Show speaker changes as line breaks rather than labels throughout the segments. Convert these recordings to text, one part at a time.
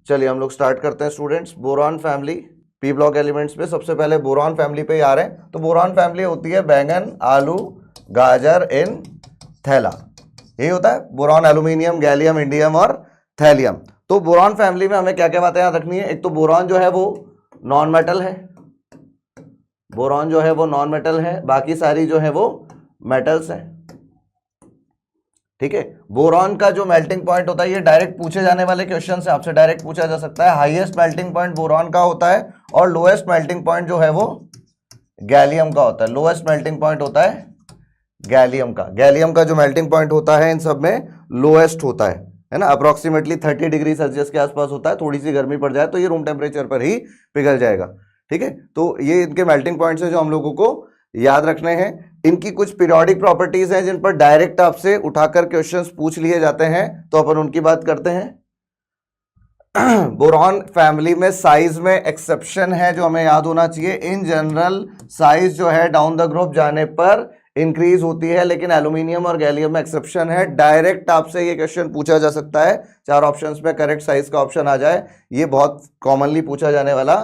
चलिए हम लोग स्टार्ट करते हैं students. Boron family P block elements पे सबसे पहले बोरॉन फैमिली पे ही आ रहे हैं। तो बोरॉन फैमिली होती है बैंगन, आलू, गाजर, इन, थैला। यही होता है बोरॉन, एल्यूमिनियम, गैलियम, इंडियम और थैलियम। तो बोरॉन फैमिली में हमें क्या क्या बातें याद रखनी है। एक तो बोरॉन जो है वो नॉन मेटल है, बोरॉन जो है वो नॉन मेटल है, बाकी सारी जो है वो मेटल्स है। ठीक है, बोरॉन का जो मेल्टिंग पॉइंट होता है, ये डायरेक्ट पूछे जाने वाले क्वेश्चन से आपसे डायरेक्ट पूछा जा सकता है। हाईएस्ट मेल्टिंग पॉइंट बोरॉन का होता है और लोएस्ट मेल्टिंग पॉइंट जो है वो गैलियम का होता है। लोएस्ट मेल्टिंग पॉइंट होता है गैलियम का। गैलियम का जो मेल्टिंग पॉइंट होता है इन सब में लोएस्ट होता है ना, अप्रोक्सीमेटली 30 डिग्री सेल्सियस के आसपास होता है। थोड़ी सी गर्मी पड़ जाए तो ये रूम टेम्परेचर पर ही पिघल जाएगा। ठीक है, तो ये इनके मेल्टिंग पॉइंट्स है जो हम लोगों को याद रखने हैं। इनकी कुछ पीरियोडिक प्रॉपर्टीज हैं जिन पर डायरेक्ट आपसे उठाकर क्वेश्चंस पूछ लिए जाते हैं, तो अपन उनकी बात करते हैं। बोरॉन फैमिली में साइज में एक्सेप्शन है जो हमें याद होना चाहिए। इन जनरल साइज जो है डाउन द ग्रुप जाने पर इंक्रीज होती है, लेकिन एल्यूमिनियम और गैलियम में एक्सेप्शन है। डायरेक्ट आपसे ये क्वेश्चन पूछा जा सकता है, 4 ऑप्शंस में करेक्ट साइज का ऑप्शन आ जाए। ये बहुत कॉमनली पूछा जाने वाला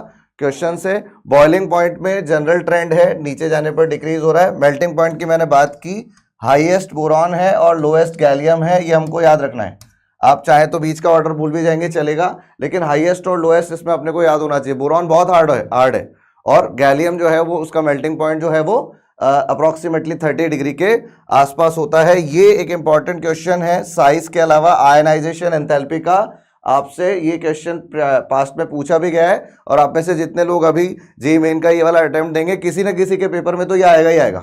क्वेश्चन से। बॉइलिंग पॉइंट में जनरल ट्रेंड है, नीचे जाने पर डिक्रीज हो रहा है। मेल्टिंग पॉइंट की मैंने बात की, हाईएस्ट बोरॉन है और लोएस्ट गैलियम है, ये हमको याद रखना है। आप चाहे तो बीच का ऑर्डर भूल भी जाएंगे चलेगा, लेकिन हाईएस्ट और लोएस्ट इसमें अपने को याद होना चाहिए। बोरॉन बहुत हार्ड है और गैलियम जो है वो उसका मेल्टिंग पॉइंट जो है वो अप्रोक्सीमेटली 30 डिग्री के आसपास होता है। ये एक इंपॉर्टेंट क्वेश्चन है। साइज के अलावा आयनाइजेशन एंथैल्पी का आपसे ये क्वेश्चन पास्ट में पूछा भी गया है, और आप में से जितने लोग अभी जेईई मेन का ये वाला अटेम्प्ट देंगे, किसी न किसी के पेपर में तो ये आएगा ही आएगा,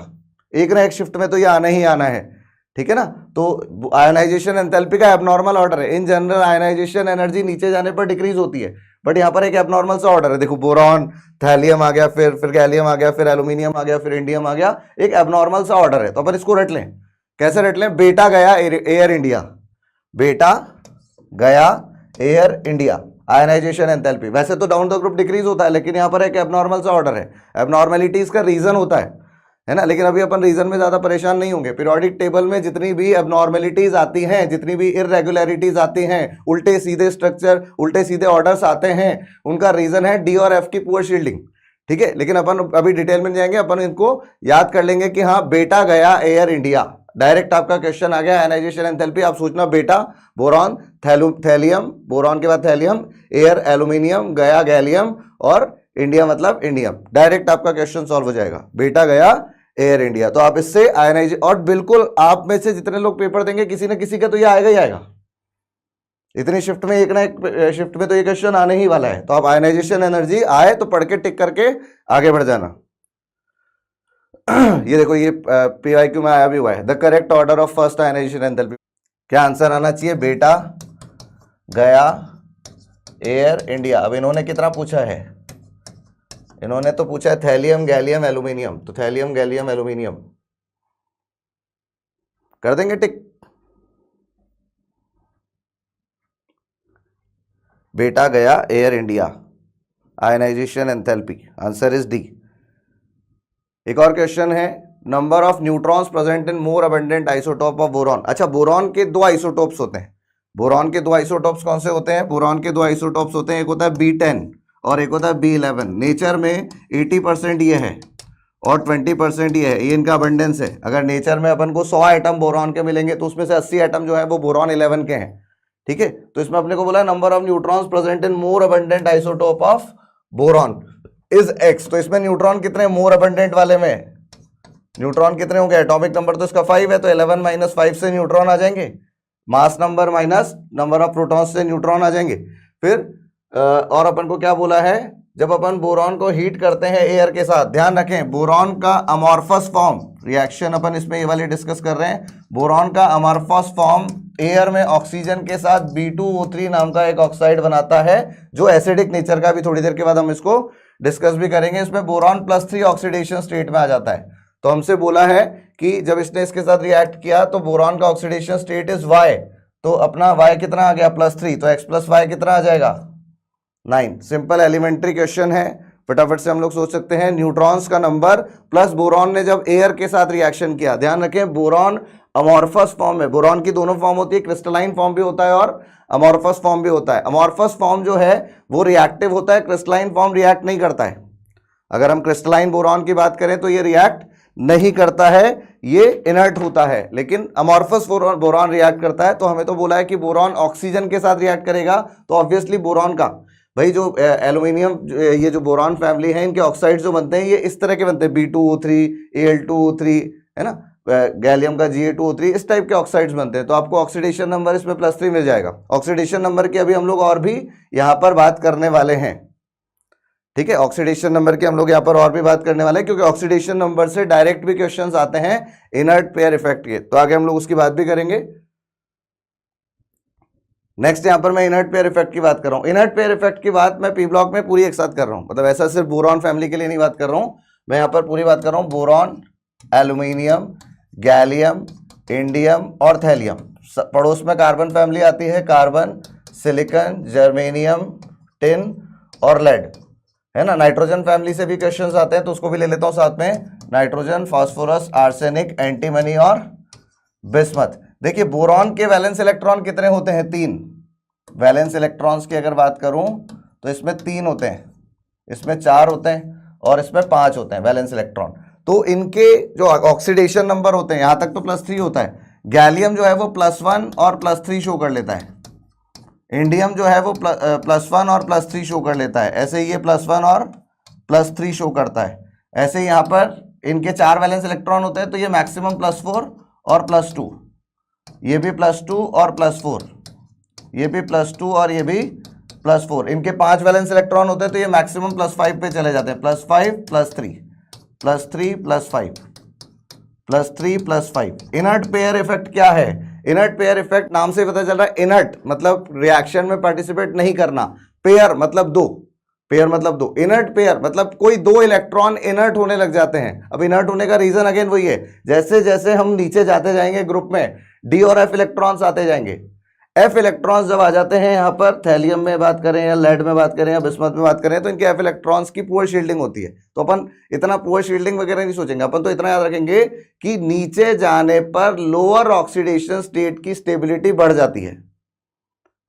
एक ना एक शिफ्ट में तो ये आना ही आना है। ठीक है ना, तो आयनाइजेशन एंथैल्पी का एबनॉर्मल ऑर्डर है। इन जनरल आयनाइजेशन एनर्जी नीचे जाने पर डिक्रीज होती है, बट यहाँ पर एक एबनॉर्मल सा ऑर्डर है। देखो बोरॉन, थैलियम आ गया, फिर गैलियम आ गया, फिर एल्यूमिनियम आ गया, फिर इंडियम आ गया, एक एबनॉर्मल सा ऑर्डर है। तो अपन इसको रट लें। कैसे रट लें? बेटा गया एयर इंडिया, बेटा गया एयर इंडिया, आयनाइजेशन एंथैल्पी। वैसे तो डाउन द ग्रुप डिक्रीज होता है, लेकिन यहाँ पर एक एबनॉर्मल सा ऑर्डर है। एबनॉर्मेलिटीज का रीजन होता है ना, लेकिन अभी अपन रीजन में ज्यादा परेशान नहीं होंगे। पीरियोडिक टेबल में जितनी भी एबनॉर्मेलिटीज आती हैं, जितनी भी इररेगुलरिटीज आती हैं, उल्टे सीधे स्ट्रक्चर, उल्टे सीधे ऑर्डर्स आते हैं, उनका रीजन है डी और एफ की पुअर शील्डिंग। ठीक है, लेकिन अपन अभी डिटेल में जाएंगे, अपन इनको याद कर लेंगे कि हाँ बेटा गया एयर इंडिया, डायरेक्ट आपका क्वेश्चन आ गया। आयनाइजेशन एंथैल्पी आप सोचना, बेटा बोरॉन, थैलियम, बोरॉन के बाद थैलियम, एयर एल्यूमिनियम, गया गैलियम और इंडिया मतलब इंडियम। डायरेक्ट आपका क्वेश्चन सॉल्व हो जाएगा, बेटा गया एयर इंडिया। तो आप इससे आयनाइज, और बिल्कुल आप में से जितने लोग पेपर देंगे किसी न किसी का तो ये आएगा ही आएगा। इतनी शिफ्ट में एक ना एक शिफ्ट में तो ये क्वेश्चन आने ही वाला है। तो आप आयनाइजेशन एनर्जी आए तो पढ़ के टिक करके आगे बढ़ जाना। ये देखो, ये पीवाईक्यू में आया भी हुआ है, the correct order of first ionisation enthalpy. क्या आंसर आना चाहिए? बेटा गया एयर इंडिया। अब इन्होंने कितना पूछा है? इन्होंने तो पूछा है थैलियम, गैलियम, एल्यूमिनियम। तो थैलियम, गैलियम, एल्यूमिनियम कर देंगे टिक। बेटा गया Air India, ionisation enthalpy, answer is D. एक और क्वेश्चन है, number of neutrons present in more abundant isotope of boron. अच्छा, बोरॉन के 2 आइसोटोप्स होते हैं। बोरॉन के 2 आइसोटोप्स कौन से होते हैं? बोरॉन के 2 आइसोटोप्स होते हैं, एक होता है B10 और एक होता है B11। नेचर में 80% ये है और 20% ये है, ये इनका अबंडेंस है। अगर नेचर में अपन को 100 एटम बोरॉन के मिलेंगे तो उसमें से 80 एटम जो है वो बोरॉन 11 के हैं। ठीक है, तो इसमें अपने को बोला है number of neutrons present in more abundant isotope of boron is X। तो इसमें न्यूट्रॉन कितने मोर अबंडेंट वाले में? न्यूट्रॉन कितने होंगे? एटॉमिक नंबर तो इसका 5 है, तो 11 - 5 से न्यूट्रॉन आ जाएंगे। Mass number minus number of protons से न्यूट्रॉन आ जाएंगे। फिर और अपन को क्या बोला है, जब अपन बोरॉन को हीट करते हैं एयर के साथ, ध्यान रखें बोरॉन का अमॉर्फस फॉर्म रिएक्शन अपन इसमें ये वाली डिस्कस कर रहे हैं। बोरॉन का अमॉर्फस फॉर्म एयर में ऑक्सीजन के साथ B2O3 नाम का एक ऑक्साइड बनाता है, जो एसिडिक नेचर का। भी थोड़ी देर के बाद हम इसको डिस्कस भी करेंगे। इसमें बोरॉन +3 ऑक्सीडेशन स्टेट में आ जाता है। तो हमसे बोला है कि जब इसने इसके साथ रिएक्ट किया तो बोरॉन का ऑक्सीडेशन स्टेट इज Y। तो अपना Y कितना आ गया? +3, तो X + Y कितना आ जाएगा? 9। सिंपल एलिमेंट्री क्वेश्चन है। फटाफट से हम लोग सोच सकते हैं न्यूट्रॉन्स का नंबर प्लस बोरॉन ने जब एयर के साथ रिएक्शन किया, ध्यान रखें बोरॉन अमॉर्फस फॉर्म में, बोरॉन की दोनों फॉर्म होती है, क्रिस्टलाइन फॉर्म भी होता है और अमॉर्फस फॉर्म भी होता है। अमॉर्फस फॉर्म जो है वो रिएक्टिव होता है, क्रिस्टलाइन फॉर्म रिएक्ट नहीं करता है। अगर हम क्रिस्टलाइन बोरॉन की बात करें तो ये रिएक्ट नहीं करता है, ये इनर्ट होता है, लेकिन अमॉर्फस बोरॉन रिएक्ट करता है। तो हमें तो बोला है कि बोरॉन ऑक्सीजन के साथ रिएक्ट करेगा, तो ऑब्वियसली बोरॉन का भाई जो एल्यूमिनियम, ये जो बोरॉन फैमिली है, इनके ऑक्साइड्स जो बनते हैं ये इस तरह के बनते हैं, B2O3, Al2O3, है ना, गैलियम का Ga2O3, इस टाइप के ऑक्साइड्स बनते हैं। तो आपको ऑक्सीडेशन नंबर इसमें +3 मिल जाएगा। ऑक्सीडेशन नंबर की अभी हम लोग और भी यहाँ पर बात करने वाले हैं, ठीक है। ऑक्सीडेशन नंबर की हम लोग यहाँ पर और भी बात करने वाले हैं, क्योंकि ऑक्सीडेशन नंबर से डायरेक्ट भी क्वेश्चंस आते हैं इनर्ट पेयर इफेक्ट के, तो आगे हम लोग उसकी बात भी करेंगे। नेक्स्ट यहाँ पर मैं इनर्ट पेयर इफेक्ट की बात कर रहा हूँ। इनर्ट पेयर इफेक्ट की बात मैं पी ब्लॉक में पूरी एक साथ कर रहा हूँ, मतलब ऐसा सिर्फ बोरॉन फैमिली के लिए नहीं बात कर रहा हूँ, मैं यहाँ पर पूरी बात कर रहा हूँ बोरॉन, एल्यूमिनियम, गैलियम, इंडियम और थैलियम। पड़ोस में कार्बन फैमिली आती है, कार्बन, सिलिकॉन, जर्मेनियम, टिन और लेड, है ना। नाइट्रोजन फैमिली से भी क्वेश्चंस आते हैं, तो उसको भी ले लेता हूँ साथ में, नाइट्रोजन, फास्फोरस, आर्सेनिक, एंटीमनी और बिस्मथ। देखिए बोरॉन के वैलेंस इलेक्ट्रॉन कितने होते हैं? 3। वैलेंस इलेक्ट्रॉन्स की अगर बात करूं तो इसमें 3 होते हैं, इसमें 4 होते हैं और इसमें 5 होते हैं वैलेंस इलेक्ट्रॉन। तो इनके जो ऑक्सीडेशन नंबर होते हैं, यहां तक तो +3 होता है। गैलियम जो है वो +1 और +3 शो कर लेता है, इंडियम जो है वो +1 और +3 शो कर लेता है, ऐसे ही ये +1 और +3 शो करता है। ऐसे ही यहाँ पर इनके 4 वैलेंस इलेक्ट्रॉन होते हैं, तो ये मैक्सिमम +4 और +2, ये भी +2 और +4, ये भी +2 और ये भी +4। इनके 5 वैलेंस इलेक्ट्रॉन होते हैं, तो ये मैक्सिमम +5 पे चले जाते हैं, +5 +3 +3 +5 +3 +5। इनर्ट पेयर इफेक्ट क्या है? इनर्ट पेयर इफेक्ट नाम से पता चल रहा है, इनर्ट मतलब रिएक्शन में पार्टिसिपेट नहीं करना, पेयर मतलब 2, पेयर मतलब 2, इनर्ट पेयर मतलब कोई 2 इलेक्ट्रॉन इनर्ट होने लग जाते हैं। अब इनर्ट होने का रीजन अगेन वही है, जैसे जैसे हम नीचे जाते जाएंगे ग्रुप में D और F इलेक्ट्रॉन्स आते जाएंगे। F इलेक्ट्रॉन्स जब आ जाते हैं, यहाँ पर थैलियम में बात करें या लेड में बात करें या बिस्मथ में बात करें, तो इनके F इलेक्ट्रॉन्स की पुअर शील्डिंग होती है। तो अपन इतना पुअर शील्डिंग वगैरह नहीं सोचेंगे, अपन तो इतना याद रखेंगे कि नीचे जाने पर लोअर ऑक्सीडेशन स्टेट की स्टेबिलिटी बढ़ जाती है।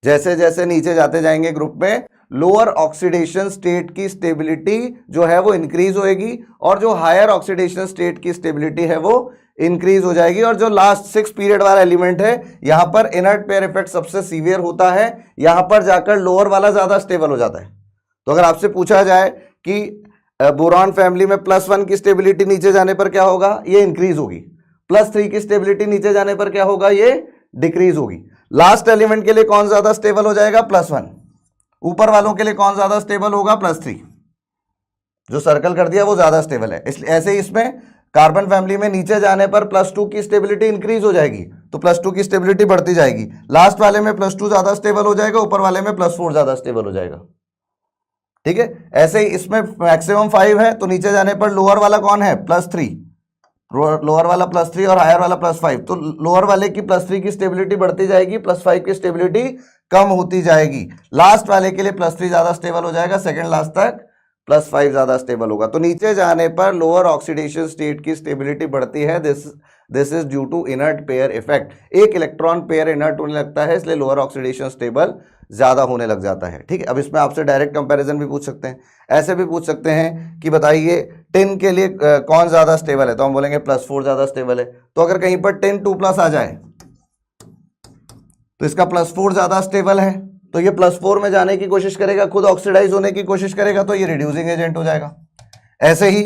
जैसे जैसे नीचे जाते जाएंगे ग्रुप में, लोअर ऑक्सीडेशन स्टेट की स्टेबिलिटी जो है वो इंक्रीज होएगी और जो हायर ऑक्सीडेशन स्टेट की स्टेबिलिटी है वो इंक्रीज हो जाएगी। और जो लास्ट 6 पीरियड वाला एलिमेंट है, यहां पर इनर्ट पेयर इफेक्ट सबसे सीवियर होता है, यहां पर जाकर लोअर वाला ज्यादा स्टेबल हो जाता है। तो अगर आपसे पूछा जाए कि बोरॉन फैमिली में +1 की स्टेबिलिटी नीचे जाने पर क्या होगा, ये इंक्रीज होगी, +3 की स्टेबिलिटी नीचे जाने पर क्या होगा, ये डिक्रीज होगी। लास्ट एलिमेंट के लिए कौन ज्यादा स्टेबल हो जाएगा, +1। ऊपर वालों के लिए कौन ज्यादा स्टेबल होगा, +3। जो सर्कल कर दिया वो ज्यादा स्टेबल है। इसलिए ऐसे ही इसमें कार्बन फैमिली में नीचे जाने पर +2 की स्टेबिलिटी इंक्रीज हो जाएगी, तो +2 की स्टेबिलिटी बढ़ती जाएगी। लास्ट वाले में +2 ज्यादा स्टेबल हो जाएगा, ऊपर वाले में +4 ज्यादा स्टेबल हो जाएगा, ठीक है। ऐसे ही इसमें मैक्सिमम 5 है, तो नीचे जाने पर लोअर वाला कौन है, +3, लोअर वाला +3 और हायर वाला +5। तो लोअर वाले की +3 की स्टेबिलिटी बढ़ती जाएगी, +5 की स्टेबिलिटी कम होती जाएगी। लास्ट वाले के लिए +3 ज्यादा स्टेबल हो जाएगा, सेकंड लास्ट तक +5 ज्यादा स्टेबल होगा। तो नीचे जाने पर लोअर ऑक्सीडेशन स्टेट की स्टेबिलिटी बढ़ती है, this is due to inert pair effect. एक इलेक्ट्रॉन पेयर इनर्ट होने लगता है, इसलिए लोअर ऑक्सीडेशन स्टेबल ज्यादा होने लग जाता है, ठीक है। अब इसमें आपसे डायरेक्ट कंपैरिजन भी पूछ सकते हैं, ऐसे भी पूछ सकते हैं कि बताइए टिन के लिए कौन ज्यादा स्टेबल है, तो हम बोलेंगे +4 ज्यादा स्टेबल है। तो अगर कहीं पर टिन 2+ आ जाए तो इसका +4 ज्यादा स्टेबल है, तो ये +4 में जाने की कोशिश करेगा, खुद ऑक्सीडाइज होने की कोशिश करेगा, तो ये रिड्यूसिंग एजेंट हो जाएगा। ऐसे ही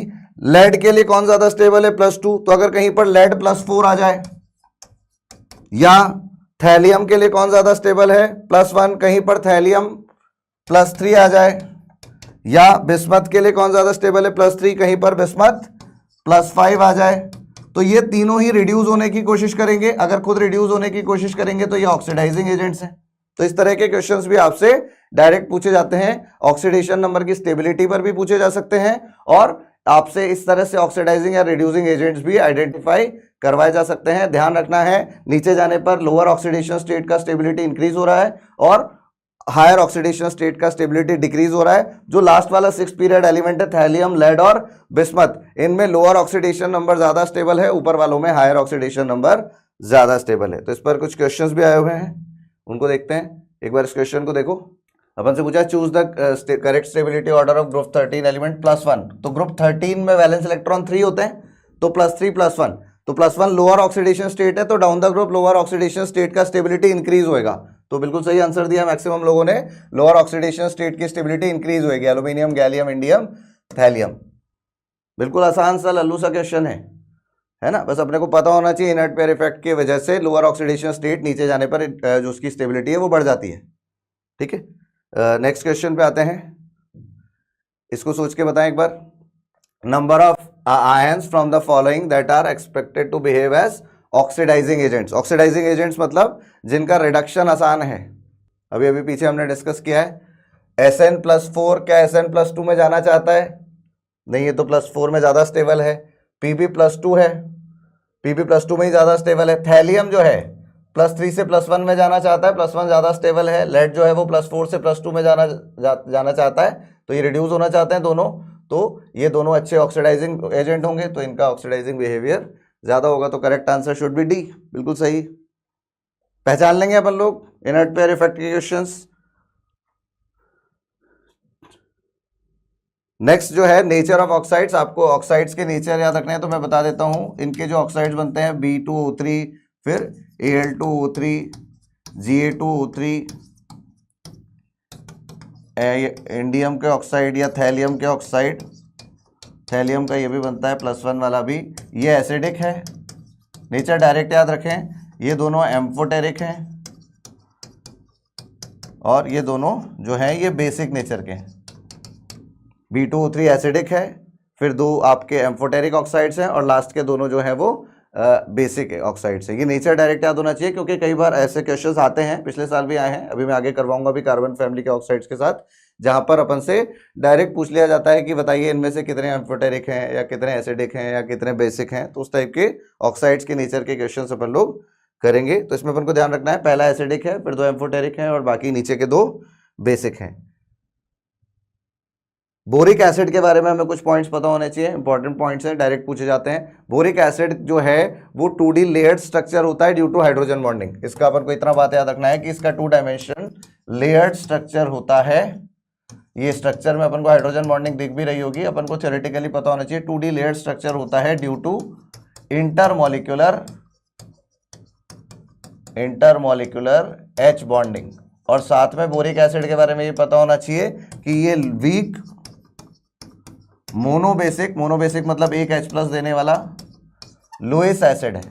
लेड के लिए कौन ज्यादा स्टेबल है, +2, तो अगर कहीं पर लेड +4 आ जाए, या थैलियम के लिए कौन ज्यादा स्टेबल है, +1, कहीं पर थैलियम +3 आ जाए, या बिस्मथ के लिए कौन ज्यादा स्टेबल है, +3, कहीं पर बिस्मथ +5 आ जाए, तो ये तीनों ही रिड्यूस होने की कोशिश करेंगे। अगर खुद रिड्यूस होने की कोशिश करेंगे तो ये ऑक्सीडाइजिंग एजेंट्स हैं। तो इस तरह के क्वेश्चंस भी आपसे डायरेक्ट पूछे जाते हैं, ऑक्सीडेशन नंबर की स्टेबिलिटी पर भी पूछे जा सकते हैं, और आपसे इस तरह से ऑक्सीडाइजिंग या रिड्यूसिंग एजेंट्स भी आइडेंटिफाई करवाए जा सकते हैं। ध्यान रखना है, नीचे जाने पर लोअर ऑक्सीडेशन स्टेट का स्टेबिलिटी इंक्रीज हो रहा है और हायर ऑक्सीडेशन स्टेट का स्टेबिलिटी डिक्रीज हो रहा है। जो लास्ट वाला 6 पीरियड एलिमेंट है थैलियम, लेड और बिस्मथ, इनमें लोअर ऑक्सीडेशन नंबर ज्यादा स्टेबल है, ऊपर वालों में हायर ऑक्सीडेशन नंबर ज्यादा स्टेबल है। तो इस पर कुछ क्वेश्चंस भी आए हुए हैं, उनको देखते हैं। एक बार इस क्वेश्चन को देखो। अपन से पूछा choose the correct stability order of group 13 element +1। तो ग्रुप 13 में वैलेंस इलेक्ट्रॉन 3 होते हैं, तो +3 +1, तो +1 लोअर ऑक्सीडेशन स्टेट है, तो down the group lower oxidation state का स्टेबिलिटी इंक्रीज होएगा। तो बिल्कुल सही आंसर दिया मैक्सिमम लोगों ने, लोअर ऑक्सीडेशन स्टेट की स्टेबिलिटी इंक्रीज होएगी, एल्यूमिनियम, गैलियम, इंडियम, थैलियम। बिल्कुल आसान सा लल्लू सा क्वेश्चन है ना। बस अपने को पता होना चाहिए इनर्ट पेयर इफेक्ट की वजह से लोअर ऑक्सीडेशन स्टेट नीचे जाने पर जो उसकी स्टेबिलिटी है वो बढ़ जाती है। ठीक है, नेक्स्ट क्वेश्चन पे आते हैं, इसको सोच के बताएं एक बार। Number of ions from the following that are expected to behave as oxidising agents. Oxidising agents मतलब जिनका रिडक्शन आसान है। अभी अभी पीछे हमने डिस्कस किया है Sn+4 क्या Sn+2 में जाना चाहता है? नहीं, ये तो +4 में ज्यादा स्टेबल है। Pb+2 है, Pb+2 में ही ज्यादा स्टेबल है। थैलियम जो है +3 से +1 में जाना चाहता है, +1 ज्यादा स्टेबल है। लेड जो है वो +4 से +2 में जाना चाहता है, तो ये रिड्यूस होना चाहते हैं दोनों, तो ये दोनों अच्छे ऑक्सीडाइजिंग एजेंट होंगे, तो इनका ऑक्सीडाइजिंग बिहेवियर ज्यादा होगा। तो correct answer should be D, बिल्कुल सही। पहचान लेंगे अपन लोग इनर्ट पेयर इफेक्ट के क्वेश्चंस। नेक्स्ट जो है नेचर ऑफ ऑक्साइड्स, आपको ऑक्साइड्स के नेचर याद रखने हैं, तो मैं बता देता हूं। इनके जो ऑक्साइड्स बनते हैं B2O3, फिर Al2O3, Ga2O3, इंडियम के ऑक्साइड या थैलियम के ऑक्साइड, थैलियम का ये भी बनता है +1 वाला भी, ये एसिडिक है। नेचर डायरेक्ट याद रखें, ये दोनों एम्फोटेरिक हैं, और ये दोनों जो हैं ये बेसिक नेचर के हैं। B2O3 एसिडिक है, फिर दो आपके एम्फोटेरिक ऑक्साइड्स हैं, और लास्ट के दोनों जो है वो बेसिक ऑक्साइड्स है। ये नेचर डायरेक्ट याद होना चाहिए, क्योंकि कई बार ऐसे क्वेश्चंस आते हैं, पिछले साल भी आए हैं, अभी मैं आगे करवाऊंगा भी कार्बन फैमिली के ऑक्साइड्स के साथ, जहां पर अपन से डायरेक्ट पूछ लिया जाता है कि बताइए इनमें से कितने एम्फोटेरिक हैं, या कितने एसिडिक हैं, या कितने बेसिक हैं। तो उस टाइप के ऑक्साइड्स के नेचर के क्वेश्चन अपन लोग करेंगे। तो इसमें अपन को ध्यान रखना है, पहला एसिडिक है, फिर 2 एम्फोटेरिक हैं, और बाकी नीचे के 2 बेसिक हैं। बोरिक एसिड के बारे में हमें कुछ पॉइंट्स पता होने चाहिए, इंपॉर्टेंट पॉइंट्स हैं, डायरेक्ट पूछे जाते हैं। बोरिक एसिड जो है वो 2D लेयर्ड स्ट्रक्चर होता है ड्यू टू हाइड्रोजन बॉन्डिंग। इसका अपन को इतना बात याद रखना है कि इसका 2 डायमेंशन लेयर्ड स्ट्रक्चर होता है। ये स्ट्रक्चर में अपन को हाइड्रोजन बॉन्डिंग दिख भी रही होगी, अपन को थ्योरेटिकली पता होना चाहिए 2D लेयर्ड स्ट्रक्चर होता है due to intermolecular H bonding. और साथ में बोरिक एसिड के बारे में ये पता होना चाहिए कि ये वीक मोनोबेसिक मतलब एक H+ देने वाला लुईस एसिड है,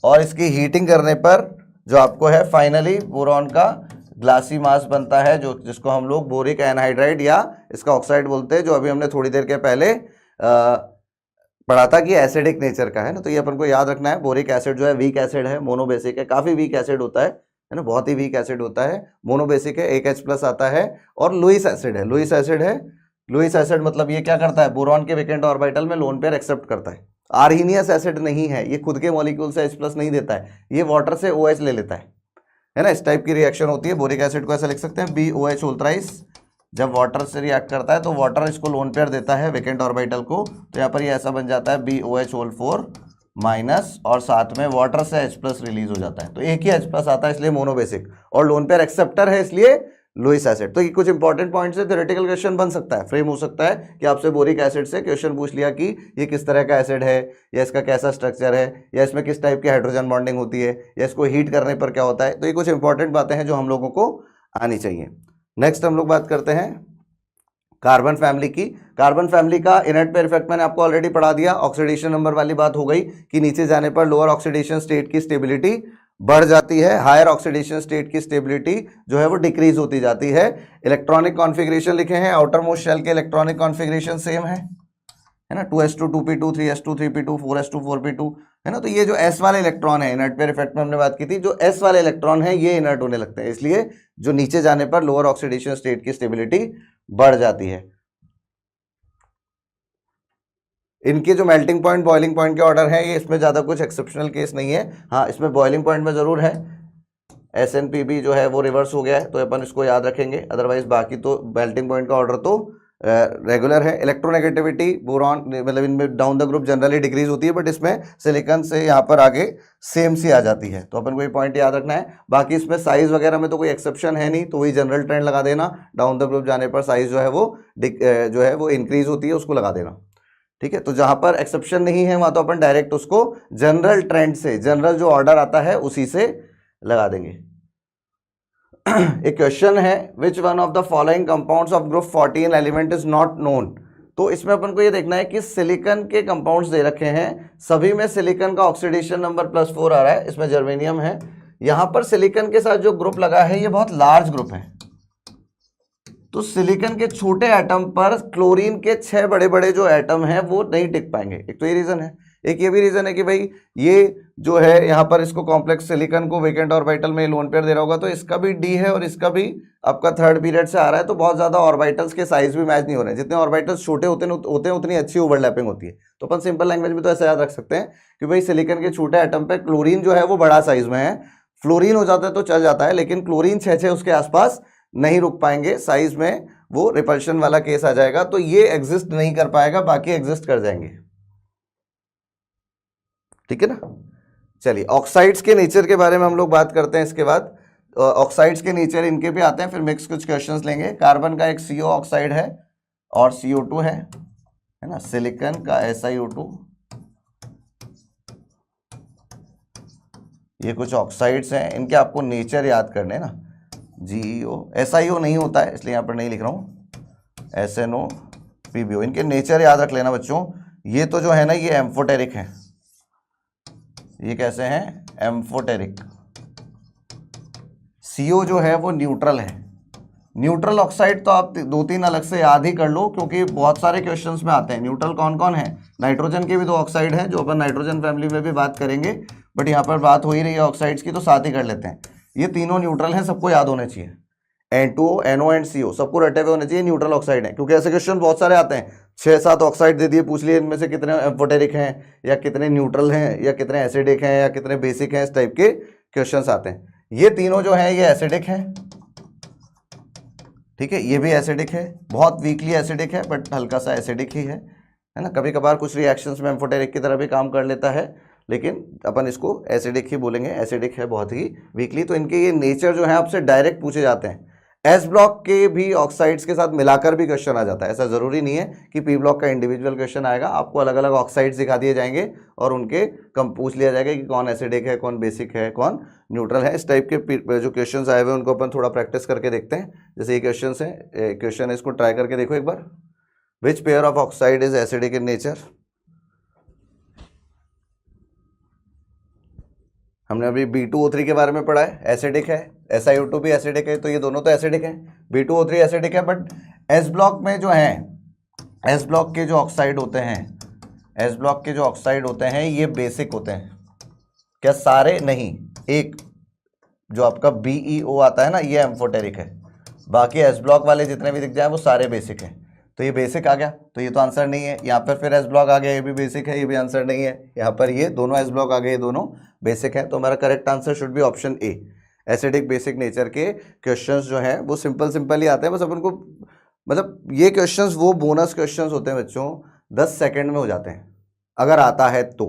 और इसकी हीटिंग करने पर जो आपको है फाइनली बोरॉन का ग्लासी मास बनता है, जो जिसको हम लोग बोरिक एनहाइड्राइड या इसका ऑक्साइड बोलते हैं, जो अभी हमने थोड़ी देर के पहले पढ़ा था कि एसिडिक नेचर का है ना। तो ये अपन को याद रखना है, बोरिक एसिड जो है वीक एसिड है, मोनोबेसिक है, काफी वीक एसिड होता है ना, बहुत ही वीक एसिड होता है। मोनोबेसिक है, एक H+ आता है, और लुईस एसिड है। लुईस एसिड मतलब ये क्या करता है, बोरॉन के वेकेंट ऑर्बिटल में लोन पेयर एक्सेप्ट करता है। आर्हीनियस एसिड नहीं है, ये खुद के मॉलिक्यूल से H+ नहीं देता है, ये वाटर से OH ले लेता है ना। इस टाइप की रिएक्शन होती है। बोरिक एसिड को ऐसा लिख सकते हैं BOH होल थ्राइस, जब वाटर से रिएक्ट करता है तो वाटर इसको लोन पेयर देता है वेकेंट ऑर्बिटल को, तो यहाँ पर ये ऐसा बन जाता है BOH होल 4 माइनस, और साथ में वाटर से H+ रिलीज हो जाता है, तो एक ही H+ आता है, इसलिए मोनोबेसिक, और लोन पेयर एक्सेप्टर है इसलिए लुईस एसिड। तो ये कुछ इंपॉर्टेंट पॉइंट्स है, थ्योरेटिकल क्वेश्चन बन सकता है, फ्रेम हो सकता है कि आपसे बोरिक एसिड से क्वेश्चन पूछ लिया कि ये किस तरह का एसिड है, या इसका कैसा स्ट्रक्चर है, या इसमें किस टाइप की हाइड्रोजन बॉन्डिंग होती है, या इसको हीट करने पर क्या होता है। तो ये कुछ इंपॉर्टेंट बातें हैं जो हम लोगों को आनी चाहिए। नेक्स्ट हम लोग बात करते हैं कार्बन फैमिली की। कार्बन फैमिली का इनर्ट पेयर इफेक्ट मैंने आपको ऑलरेडी पढ़ा दिया, ऑक्सीडेशन नंबर वाली बात हो गई कि नीचे जाने पर लोअर ऑक्सीडेशन स्टेट की स्टेबिलिटी बढ़ जाती है, हायर ऑक्सीडेशन स्टेट की स्टेबिलिटी जो है वो डिक्रीज होती जाती है। इलेक्ट्रॉनिक कॉन्फ़िगरेशन लिखे हैं, आउटर मोस्ट शेल के इलेक्ट्रॉनिक कॉन्फ़िगरेशन सेम है ना, 2s2 2p2 3s2 3p2 4s2 4p2 है ना। तो ये जो s वाले इलेक्ट्रॉन है, इनर्ट पेयर इफेक्ट में हमने बात की थी, जो s वाले इलेक्ट्रॉन है ये इनर्ट होने लगते हैं, इसलिए जो नीचे जाने पर लोअर ऑक्सीडेशन स्टेट की स्टेबिलिटी बढ़ जाती है। इनके जो मेल्टिंग पॉइंट बॉइलिंग पॉइंट के ऑर्डर है, ये इसमें ज्यादा कुछ एक्सेप्शनल केस नहीं है। हाँ, इसमें बॉइलिंग पॉइंट में जरूर है, SNPB जो है वो रिवर्स हो गया है, तो अपन इसको याद रखेंगे। अदरवाइज बाकी तो मेल्टिंग पॉइंट का ऑर्डर तो रेगुलर है। इलेक्ट्रोनेगेटिविटी बोरॉन मतलब इनमें down the group generally decrease होती है, बट इसमें सिलिकॉन से यहाँ पर आगे सेम सी आ जाती है, तो अपन को ये पॉइंट याद रखना है। बाकी इसमें साइज वगैरह में तो कोई एक्सेप्शन है नहीं, तो वही जनरल ट्रेंड लगा देना, डाउन द ग्रुप जाने पर साइज जो है वो इंक्रीज होती है, उसको लगा देना। ठीक है, तो जहां पर एक्सेप्शन नहीं है वहां तो अपन डायरेक्ट उसको जनरल ट्रेंड से, जनरल जो ऑर्डर आता है उसी से लगा देंगे। एक क्वेश्चन है, which one of the following compounds of group 14 element is not known. तो इसमें अपन को ये देखना है कि सिलिकॉन के कंपाउंड्स दे रखे हैं, सभी में सिलिकॉन का ऑक्सीडेशन नंबर +4 आ रहा है, इसमें जर्मेनियम है। यहां पर सिलिकॉन के साथ जो ग्रुप लगा है ये बहुत लार्ज ग्रुप है, तो सिलिकॉन के छोटे एटम पर क्लोरीन के 6 बड़े बड़े जो एटम हैं वो नहीं टिक पाएंगे। एक तो ये रीजन है, एक ये भी रीजन है कि भाई ये जो है यहाँ पर इसको कॉम्प्लेक्स सिलिकॉन को वेकेंट ऑर्बिटल में लोन पेयर दे रहा होगा, तो इसका भी डी है और इसका भी आपका थर्ड पीरियड से आ रहा है, तो बहुत ज्यादा ऑर्बिटल्स के साइज भी मैच नहीं हो रहे हैं। जितने ऑर्बिटल्स छोटे होते हैं उतनी अच्छी ओवरलैपिंग होती है। तो अपन सिंपल लैंग्वेज में तो ऐसा याद रख सकते हैं कि भाई सिलिकॉन के छोटे एटम पे क्लोरीन जो है वो बड़ा साइज में है, फ्लोरीन हो जाता है तो चल जाता है, लेकिन क्लोरीन 6 उसके आसपास नहीं रुक पाएंगे साइज में, वो रिपल्शन वाला केस आ जाएगा, तो ये एग्जिस्ट नहीं कर पाएगा, बाकी एग्जिस्ट कर जाएंगे। ठीक है ना। चलिए ऑक्साइड्स के नेचर के बारे में हम लोग बात करते हैं। इसके बाद ऑक्साइड्स के नेचर इनके भी आते हैं, फिर मिक्स कुछ क्वेश्चंस लेंगे। कार्बन का एक CO ऑक्साइड है और CO2 है ना। सिलिकॉन का SiO2, ये कुछ ऑक्साइड्स हैं, इनके आपको नेचर याद करने ना। GeO, SiO नहीं होता है इसलिए यहाँ पर नहीं लिख रहा हूँ, SNO PbO, इनके नेचर याद रख लेना बच्चों। ये तो जो है ना ये एम्फोटेरिक है, ये कैसे हैं, एम्फोटेरिक। CO जो है वो न्यूट्रल है। न्यूट्रल ऑक्साइड तो आप 2-3 अलग से याद ही कर लो, क्योंकि बहुत सारे क्वेश्चंस में आते हैं। न्यूट्रल कौन कौन है, नाइट्रोजन के भी 2 ऑक्साइड हैं जो अपन नाइट्रोजन फैमिली में भी बात करेंगे, बट यहाँ पर बात हो ही रही है ऑक्साइड्स की तो साथ ही कर लेते हैं। ये तीनों न्यूट्रल हैं, सबको याद होने चाहिए। N2O, NO एंड CO सबको रटे हुए होने चाहिए, न्यूट्रल ऑक्साइड है, क्योंकि ऐसे क्वेश्चन बहुत सारे आते हैं। 6-7 ऑक्साइड दे दिए, पूछ लिए इनमें से कितने एम्फोटेरिक हैं या कितने न्यूट्रल हैं या कितने एसिडिक हैं या कितने बेसिक हैं, इस टाइप के क्वेश्चंस आते हैं। ये तीनों जो हैं ये एसिडिक हैं, ठीक है, ये भी एसिडिक है, बहुत वीकली एसिडिक है बट हल्का सा एसिडिक ही है ना। कभी कभार कुछ रिएक्शंस में एम्फोटेरिक की तरह भी काम कर लेता है, लेकिन अपन इसको एसिडिक ही बोलेंगे, एसिडिक है बहुत ही वीकली। तो इनके ये नेचर जो है आपसे डायरेक्ट पूछे जाते हैं। S ब्लॉक के भी ऑक्साइड्स के साथ मिलाकर भी क्वेश्चन आ जाता है, ऐसा जरूरी नहीं है कि P ब्लॉक का इंडिविजुअल क्वेश्चन आएगा। आपको अलग अलग ऑक्साइड्स दिखा दिए जाएंगे और उनके कम पूछ लिया जाएगा कि कौन एसिडिक है, कौन बेसिक है, कौन न्यूट्रल है। इस टाइप के जो क्वेश्चंस आए हुए हैं उनको अपन थोड़ा प्रैक्टिस करके देखते हैं। जैसे ये क्वेश्चन है, क्वेश्चन है, इसको ट्राई करके देखो एक बार। Which pair of oxide is acidic in nature. हमने अभी B2O3 के बारे में पढ़ा है, एसिडिक है, SiO2 भी एसिडिक है, तो ये दोनों तो एसिडिक है। B2O3 एसिडिक है, बट S ब्लॉक में जो है, S ब्लॉक के जो ऑक्साइड होते हैं, S ब्लॉक के जो ऑक्साइड होते हैं ये बेसिक होते हैं। क्या सारे? नहीं, एक जो आपका BeO आता है ना ये एम्फोटेरिक है, बाकी S ब्लॉक वाले जितने भी दिख जाए वो सारे बेसिक हैं। तो ये बेसिक आ गया, तो ये तो आंसर नहीं है। यहाँ पर फिर S ब्लॉक आ गया, ये भी बेसिक है, ये भी आंसर नहीं है। यहाँ पर ये दोनों S ब्लॉक आ गए, ये दोनों बेसिक है, तो हमारा correct answer should be option A। Acidic basic nature के क्वेश्चंस जो हैं वो सिंपल ही आते हैं, बस अपन को मतलब ये क्वेश्चंस वो बोनस क्वेश्चंस होते हैं बच्चों, 10 सेकंड में हो जाते हैं अगर आता है तो,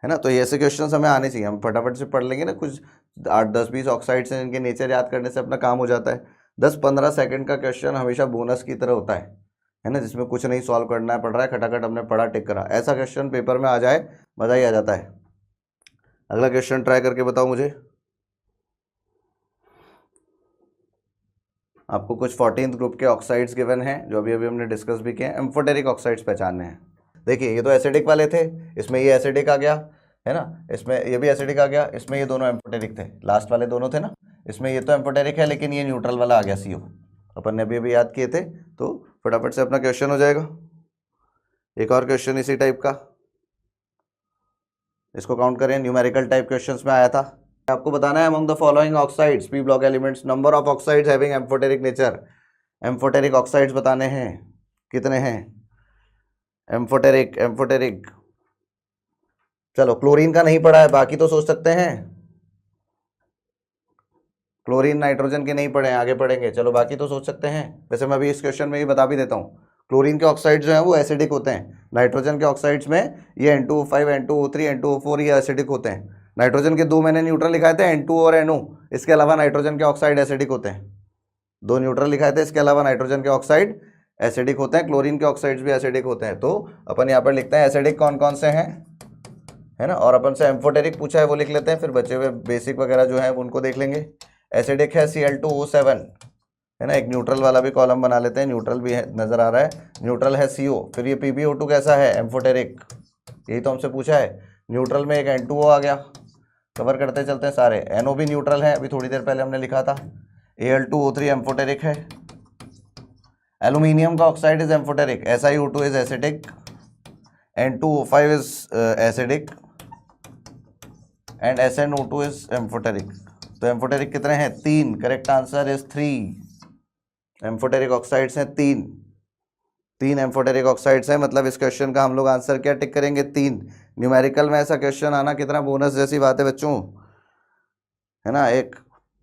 है ना। तो ये ऐसे क्वेश्चंस हमें आने चाहिए, हम फटाफट से पढ़ लेंगे ना, कुछ 8-10-20 ऑक्साइड्स हैं, इनके नेचर याद करने से अपना काम हो जाता है। 10-15 सेकंड का क्वेश्चन हमेशा बोनस की तरह होता है ना, जिसमें कुछ नहीं सॉल्व करना है, पढ़ रहा है खटाखट हमने पढ़ा टिक करा। ऐसा क्वेश्चन पेपर में आ जाए मजा ही आ जाता है। अगला क्वेश्चन ट्राई करके बताओ मुझे। आपको कुछ 14th ग्रुप के ऑक्साइड्स गिवन हैं जो अभी हमने डिस्कस भी किए हैं। एम्फोटेरिक ऑक्साइड्स पहचानने हैं। देखिए ये तो एसिडिक वाले थे, इसमें ये एसिडिक आ गया है ना, इसमें ये भी एसिडिक आ गया, इसमें ये दोनों एम्फोटेरिक थे, लास्ट वाले दोनों थे ना, इसमें ये तो एम्फोटेरिक है लेकिन ये न्यूट्रल वाला आ गया CO, अपन ने अभी याद किए थे। तो फटाफट से अपना क्वेश्चन हो जाएगा। एक और क्वेश्चन इसी टाइप का, इसको काउंट करें, न्यूमेरिकल टाइप क्वेश्चंस में आया था। आपको बताना है among the following oxides P block elements number of oxides having amphoteric nature. Amphoteric oxides बताने हैं, कितने हैं एम्फोटेरिक। चलो क्लोरीन का नहीं पढ़ा है, बाकी तो सोच सकते हैं। क्लोरीन नाइट्रोजन के नहीं पढ़े हैं, आगे पढ़ेंगे, चलो बाकी तो सोच सकते हैं। वैसे मैं अभी इस क्वेश्चन में ही बता भी देता हूँ, क्लोरीन के ऑक्साइड जो हैं वो एसिडिक होते हैं, नाइट्रोजन के ऑक्साइड्स में ये N2O5, N2O3, N2O4 ये एसिडिक होते हैं। नाइट्रोजन के दो मैंने न्यूट्रल लिखाए थे, N2 और NO, इसके अलावा नाइट्रोजन के ऑक्साइड एसिडिक होते हैं। दो न्यूट्रल लिखाए थे, इसके अलावा नाइट्रोजन के ऑक्साइड एसिडिक होते हैं, क्लोरीन के ऑक्साइड्स भी एसिडिक होते हैं। तो अपन यहाँ पर लिखते हैं एसिडिक कौन कौन से हैं, है ना, और अपन से एम्फोटेरिक पूछा है वो लिख लेते हैं, फिर बचे हुए बेसिक वगैरह जो है उनको देख लेंगे। एसिडिक है Cl2O7, है ना, एक न्यूट्रल वाला भी कॉलम बना लेते हैं, न्यूट्रल भी है नजर आ रहा है, न्यूट्रल है CO। फिर ये PbO2 कैसा है, एम्फोटेरिक, यही तो हमसे पूछा है। न्यूट्रल में एक N2O आ गया, कवर करते चलते हैं सारे। NO भी न्यूट्रल है, अभी थोड़ी देर पहले हमने लिखा था। Al2O3 एम्फोटेरिक है। एल्यूमिनियम का oxide is amphoteric, SiO2 is acidic, N2O5 is acidic and SnO2 is amphoteric. तो एम्फोटेरिक कितने हैं, 3, correct answer is 3। Amphoteric oxides हैं 3 एम्फोटेरिक ऑक्साइड्स हैं, मतलब इस क्वेश्चन का हम लोग आंसर क्या टिक करेंगे, 3। न्यूमेरिकल में ऐसा क्वेश्चन आना कितना बोनस जैसी बात है बच्चों, है ना। एक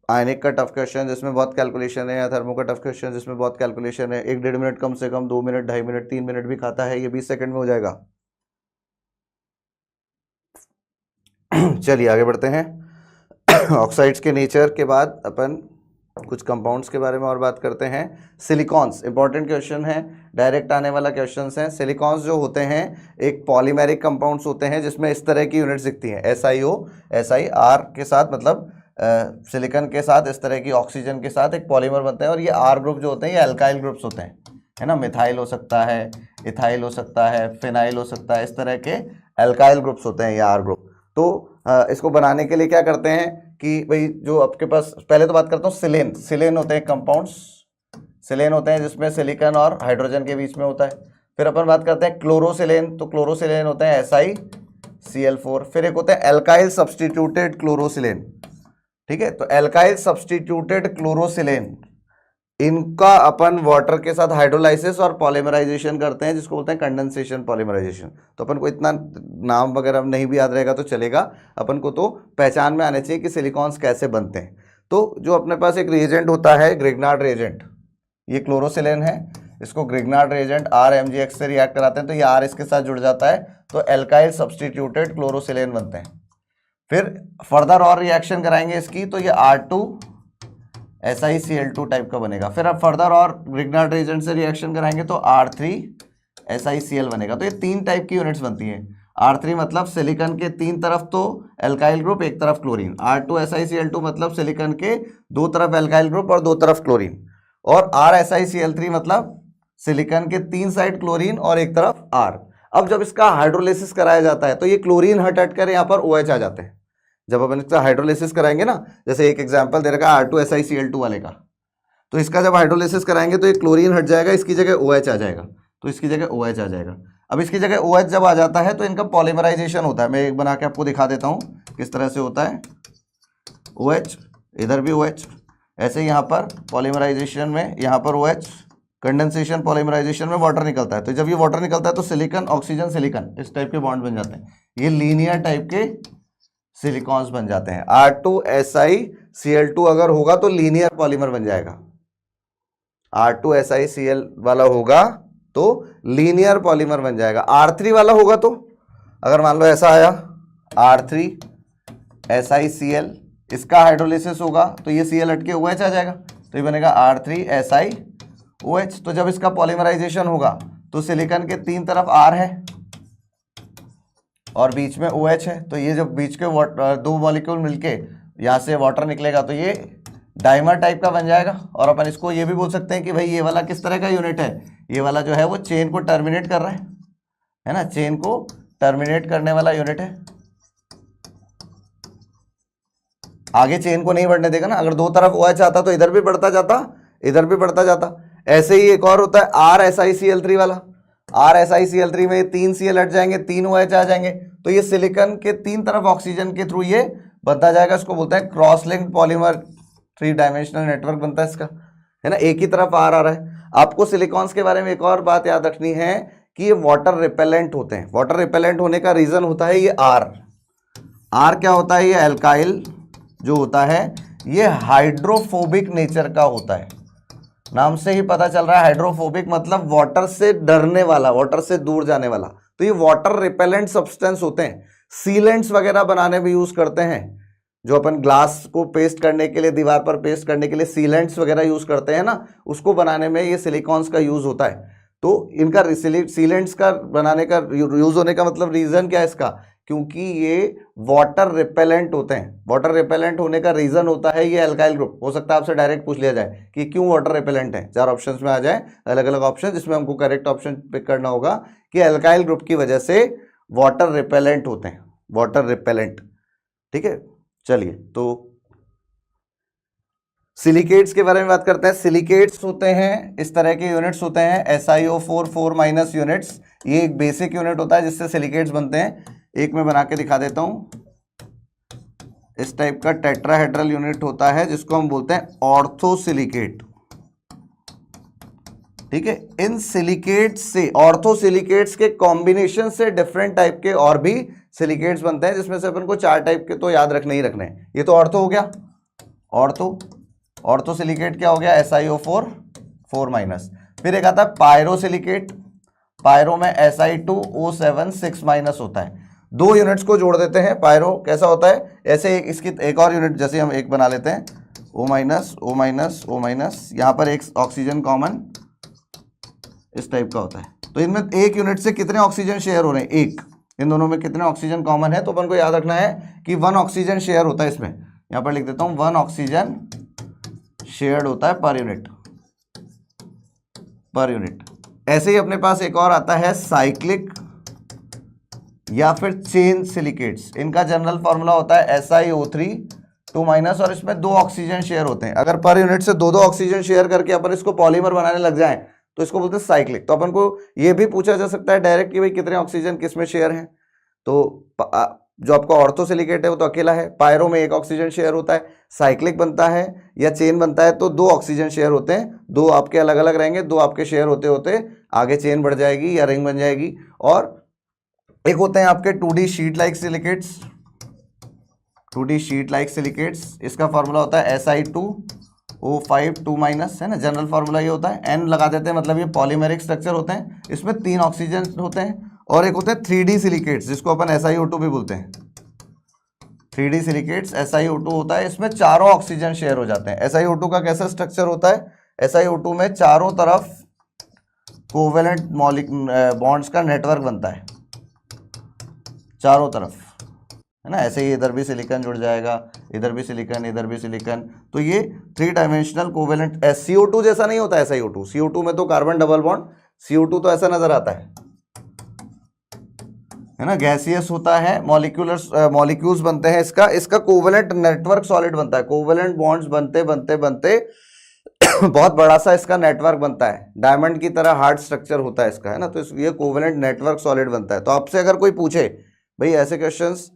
आयनिक का टफ क्वेश्चन जिसमें बहुत कैलकुलेशन है, या थर्मो का टफ क्वेश्चन जिसमें बहुत कैलकुलेशन है, 1-1.5 मिनट कम से कम, 2 मिनट, 2.5 मिनट, 3 मिनट भी खाता है, ये 20 सेकंड में हो जाएगा। चलिए आगे बढ़ते हैं। ऑक्साइड्स के नेचर के बाद अपन कुछ कंपाउंड्स के बारे में और बात करते हैं। सिलिकॉन्स इंपॉर्टेंट क्वेश्चन है, डायरेक्ट आने वाला क्वेश्चन है। सिलिकॉन्स जो होते हैं एक पॉलीमेरिक कंपाउंड्स होते हैं जिसमें इस तरह की यूनिट्स दिखती हैं, SiO, SiR के साथ, मतलब सिलिकॉन के साथ इस तरह की ऑक्सीजन के साथ एक पॉलीमर बनते हैं। और ये R ग्रुप जो होते हैं ये अल्काइल ग्रुप्स होते हैं, है ना। मिथाइल हो सकता है, इथाइल हो सकता है, फिनाइल हो सकता है, इस तरह के अल्काइल ग्रुप्स होते हैं ये R ग्रुप। तो इसको बनाने के लिए क्या करते हैं कि भाई जो आपके पास, पहले तो बात करता हूँ सिलेन होते हैं कंपाउंड्स, सिलेन होते हैं जिसमें सिलिकॉन और हाइड्रोजन के बीच में होता है। फिर अपन बात करते हैं क्लोरोसिलेन, तो क्लोरोसिलेन होते हैं SiCl4। फिर एक होते हैं एल्काइल सब्सटीट्यूटेड क्लोरोसिलेन, ठीक है। तो एल्काइल सब्सटीट्यूटेड क्लोरोसिलेन, इनका अपन वाटर के साथ हाइड्रोलाइसिस और पॉलीमराइजेशन करते हैं जिसको बोलते हैं कंडेंसेशन पॉलीमराइजेशन। तो अपन को इतना नाम वगैरह नहीं भी याद रहेगा तो चलेगा, अपन को तो पहचान में आने चाहिए कि सिलिकॉन्स कैसे बनते हैं। तो जो अपने पास एक रिएजेंट होता है ग्रिग्नार्ड रिएजेंट, ये क्लोरोसिलेन है, इसको ग्रिग्नार्ड रिएजेंट RMgX से रिएक्ट कराते हैं तो ये R इसके साथ जुड़ जाता है, तो एल्काइल सब्सटीट्यूटेड क्लोरोसिलेन बनते हैं। फिर फर्दर और रिएक्शन कराएंगे इसकी, तो ये R2 SiCl2 टाइप का बनेगा। फिर अब फर्दर और ग्रिग्नार्ड रिएजेंट से रिएक्शन कराएंगे तो R3 SiCl बनेगा। तो ये 3 टाइप की यूनिट्स बनती हैं। R3 मतलब सिलिकॉन के 3 तरफ तो एल्काइल ग्रुप, एक तरफ क्लोरीन। R2 SiCl2 मतलब सिलिकॉन के 2 तरफ एल्काइल ग्रुप और 2 तरफ क्लोरीन। और R SiCl3 मतलब सिलिकॉन के 3 साइड क्लोरीन और एक तरफ R। अब जब इसका हाइड्रोलिसिस कराया जाता है तो ये क्लोरीन हट कर यहाँ पर OH आ जाते हैं। जब अपन इसका हाइड्रोलिसिस कराएंगे ना, जैसे एक एग्जांपल दे रखा है R2 SiCl2 वाले का, तो इसका जब हाइड्रोलिसिस कराएंगे तो ये क्लोरीन हट जाएगा, इसकी जगह OH आ जाएगा, तो इसकी जगह OH आ जाएगा। अब इसकी जगह OH जब आ जाता है तो इनका पॉलीमराइजेशन होता है। मैं एक बना के आपको दिखा देता हूँ किस तरह से होता है। OH, इधर भी OH, ऐसे यहाँ पर पॉलीमराइजेशन में यहाँ पर OH, कंडेंसेशन पॉलीमराइजेशन में वाटर निकलता है। तो जब ये वाटर निकलता है तो सिलिकॉन ऑक्सीजन सिलिकॉन इस टाइप के बॉन्ड बन जाते हैं, ये लीनियर टाइप के सिलिकॉन्स बन जाते हैं। R2 SiCl2 अगर होगा तो लीनियर पॉलीमर बन जाएगा, R2 SiCl वाला होगा तो लीनियर पॉलीमर बन जाएगा। R3 वाला होगा तो अगर मान लो ऐसा आया R3 SiCl, इसका हाइड्रोलिसिस होगा तो ये Cl हट के OH आ जाएगा, तो ये बनेगा R3 SiOH। तो जब इसका पॉलीमराइजेशन होगा तो सिलिकॉन के 3 तरफ R है और बीच में OH है, तो ये जब बीच के 2 मॉलिक्यूल मिलके यहाँ से वाटर निकलेगा तो ये डाइमर टाइप का बन जाएगा। और अपन इसको ये भी बोल सकते हैं कि भाई ये वाला किस तरह का यूनिट है, ये वाला जो है वो चेन को टर्मिनेट कर रहा है ना, चेन को टर्मिनेट करने वाला यूनिट है, आगे चेन को नहीं बढ़ने देगा ना। अगर 2 तरफ OH आता तो इधर भी बढ़ता जाता, इधर भी बढ़ता जाता। ऐसे ही एक और होता है R SiCl3 वाला, R SiCl3 में 3 Cl हट जाएंगे, 3 OH आ जाएंगे, तो ये सिलिकॉन के 3 तरफ ऑक्सीजन के थ्रू ये बनता जाएगा। इसको बोलते हैं cross linked polymer, 3 dimensional network बनता है इसका, है ना। एक ही तरफ R आ रहा है। आपको सिलिकॉन्स के बारे में एक और बात याद रखनी है कि ये वाटर रिपेलेंट होते हैं। वाटर रिपेलेंट होने का रीजन होता है ये R क्या होता है, ये एल्काइल जो होता है ये हाइड्रोफोबिक नेचर का होता है। नाम से ही पता चल रहा है हाइड्रोफोबिक मतलब वाटर से डरने वाला, वाटर से दूर जाने वाला। तो ये वाटर रिपेलेंट सब्सटेंस होते हैं, सीलेंट्स वगैरह बनाने में यूज करते हैं। जो अपन ग्लास को पेस्ट करने के लिए, दीवार पर पेस्ट करने के लिए सीलेंट्स वगैरह यूज करते हैं ना, उसको बनाने में ये सिलिकॉन्स का यूज होता है। तो इनका सीलेंट्स का बनाने का यूज होने का मतलब रीजन क्या है इसका, क्योंकि ये वाटर रिपेलेंट होते हैं। वाटर रिपेलेंट होने का रीजन होता है ये अल्काइल ग्रुप। हो सकता है आपसे डायरेक्ट पूछ लिया जाए कि क्यों वाटर रिपेलेंट है, 4 ऑप्शंस में आ जाए अलग अलग ऑप्शन, जिसमें हमको करेक्ट ऑप्शन पिक करना होगा कि अल्काइल ग्रुप की वजह से वाटर रिपेलेंट होते हैं, वाटर रिपेलेंट। ठीक है, चलिए तो सिलिकेट्स के बारे में बात करते हैं। सिलिकेट्स होते हैं इस तरह के यूनिट्स होते हैं, SiO4 4- यूनिट्स। ये एक बेसिक यूनिट होता है जिससे सिलिकेट्स बनते हैं। एक मैं बना के दिखा देता हूं। इस टाइप का टेट्राहेड्रल यूनिट होता है जिसको हम बोलते हैं ऑर्थोसिलिकेट। ठीक है, इन सिलिकेट्स से, ऑर्थोसिलिकेट्स के कॉम्बिनेशन से डिफरेंट टाइप के और भी सिलिकेट्स बनते हैं, जिसमें से अपन को 4 टाइप के तो याद रखने ही रखने हैं। ये तो ऑर्थो हो गया, ऑर्थोसिलिकेट क्या हो गया, SiO4 4-। फिर एक आता है पायरोसिलिकेट। पायरो में Si2O7 6- होता है। 2 यूनिट्स को जोड़ देते हैं। पायरो कैसा होता है, ऐसे इसकी एक और यूनिट, जैसे हम एक बना लेते हैं O-, यहां पर एक ऑक्सीजन कॉमन, इस टाइप का होता है। तो इनमें एक यूनिट से कितने ऑक्सीजन शेयर हो रहे हैं, एक। इन दोनों में कितने ऑक्सीजन कॉमन है, तो अपन को याद रखना है कि 1 ऑक्सीजन शेयर होता है इसमें। यहां पर लिख देता हूं 1 ऑक्सीजन शेयर्ड होता है पर यूनिट। ऐसे ही अपने पास एक और आता है साइक्लिक या फिर चेन सिलिकेट्स। इनका जनरल फॉर्मूला होता है SiO3 2-, और इसमें 2 ऑक्सीजन शेयर होते हैं। अगर पर यूनिट से 2-2 ऑक्सीजन शेयर करके अपन इसको पॉलीमर बनाने लग जाएं तो इसको बोलते हैं साइक्लिक। तो अपन को ये भी पूछा जा सकता है डायरेक्ट कि भाई कितने ऑक्सीजन किस में शेयर हैं। तो जो आपका ऑर्थोसिलिकेट है वो तो अकेला है, पायरो में 1 ऑक्सीजन शेयर होता है, साइक्लिक बनता है या चेन बनता है तो 2 ऑक्सीजन शेयर होते हैं। 2 आपके अलग अलग रहेंगे, 2 आपके शेयर होते होते आगे चेन बढ़ जाएगी या रिंग बन जाएगी। और एक होते हैं आपके 2D sheet like silicates. 2D sheet like silicates, इसका फॉर्मूला होता है Si2O5 2-, है ना। जनरल फॉर्मूला ये होता है, N लगा देते हैं, मतलब ये पॉलीमेरिक स्ट्रक्चर होते हैं। इसमें 3 ऑक्सीजन होते हैं। और एक होते हैं 3D सिलिकेट्स, जिसको अपन SiO2 भी बोलते हैं। 3D सिलिकेट्स SiO2 होता है, इसमें चारों ऑक्सीजन शेयर हो जाते हैं। SiO2 का कैसा स्ट्रक्चर होता है, SiO2 में चारों तरफ कोवेलेंट बॉन्ड्स का नेटवर्क बनता है, चारों तरफ, है ना। ऐसे ही इधर भी सिलिकॉन जुड़ जाएगा, इधर भी सिलिकॉन, इधर भी सिलिकॉन। तो ये 3 डायमेंशनल कोवेलेंट। CO2 जैसा नहीं होता है SiO2। CO2 में तो कार्बन डबल बॉन्ड, CO2 तो ऐसा नजर आता है ना, गैसियस होता है, मॉलिक्यूल्स बनते हैं इसका कोवेलेंट नेटवर्क सॉलिड बनता है। कोवेलेंट बॉन्ड्स बनते बनते बनते बहुत बड़ा सा इसका नेटवर्क बनता है, डायमंड की तरह हार्ड स्ट्रक्चर होता है इसका, है ना। तो ये कोवेलेंट नेटवर्क सॉलिड बनता है। तो आपसे अगर कोई पूछे, भाई ऐसे क्वेश्चंस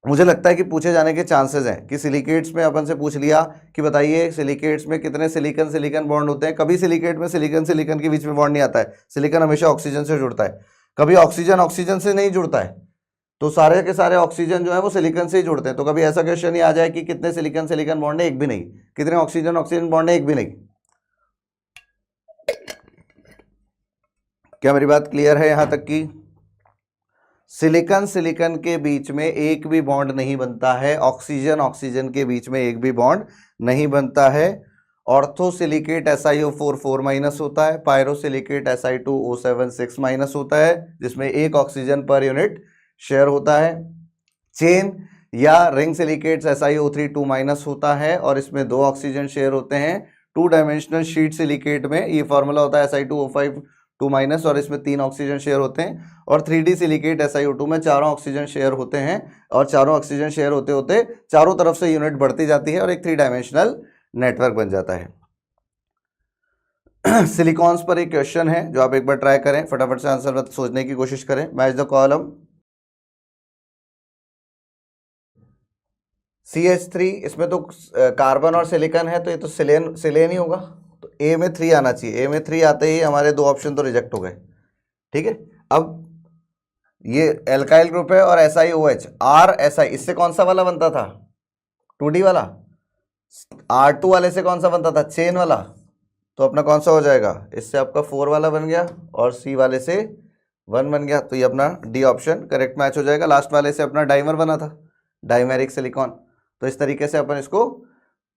मुझे लगता है कि पूछे जाने के चांसेस हैं कि सिलिकेट्स में अपन से पूछ लिया कि बताइए सिलिकेट्स में कितने सिलिकॉन बॉन्ड होते हैं। कभी सिलिकेट में सिलिकॉन के बीच में बॉन्ड नहीं आता है। सिलिकॉन हमेशा ऑक्सीजन से जुड़ता है, कभी ऑक्सीजन से नहीं जुड़ता है। तो सारे के सारे ऑक्सीजन जो है वो सिलिकॉन से ही जुड़ते हैं। तो कभी ऐसा क्वेश्चन ही आ जाए कि कितने सिलिकॉन बॉन्ड है, एक भी नहीं। कितने ऑक्सीजन बॉन्ड है, एक भी नहीं। क्या मेरी बात क्लियर है यहां तक की? सिलिकॉन के बीच में एक भी बॉन्ड नहीं बनता है, ऑक्सीजन के बीच में एक भी बॉन्ड नहीं बनता है। ऑर्थोसिलिकेट SiO4 4- होता है, पायरोसिलिकेट Si2O7 6- होता है, जिसमें 1 ऑक्सीजन पर यूनिट शेयर होता है। चेन या रिंग सिलिकेट्स SiO3 2- होता है और इसमें 2 ऑक्सीजन शेयर होते हैं। 2 डायमेंशनल शीट सिलिकेट में ये फॉर्मूला होता है Si2O5 2- और इसमें 3 ऑक्सीजन शेयर होते हैं। और 3D सिलिकेट SiO2 में 4 ऑक्सीजन शेयर होते हैं, और चारों ऑक्सीजन शेयर होते होते चारों तरफ से यूनिट बढ़ती जाती है और एक 3 डायमेंशनल नेटवर्क बन जाता है। सिलिकॉन्स पर एक क्वेश्चन है जो आप एक बार ट्राई करें, फटाफट से आंसर सोचने की कोशिश करें। Match the column. CH3, इसमें तो कार्बन और सिलिकॉन है, तो ये तो सिलेन ही होगा। तो A में 3 आना चाहिए। A में 3 आते ही हमारे 2 ऑप्शन तो रिजेक्ट हो गए। ठीक है, अब ये एल्काइल ग्रुप है और SiOH, RSi, इससे कौन सा वाला बनता था, 2D वाला, R2 वाले से कौन सा बनता था, चेन वाला, तो अपना कौन सा हो जाएगा, इससे आपका 4 वाला बन गया और C वाले से 1 बन गया, तो ये अपना डी ऑप्शन करेक्ट मैच हो जाएगा। लास्ट वाले से अपना डाइमर बना था, डाइमेरिक सिलिकॉन, तो इस तरीके से अपन इसको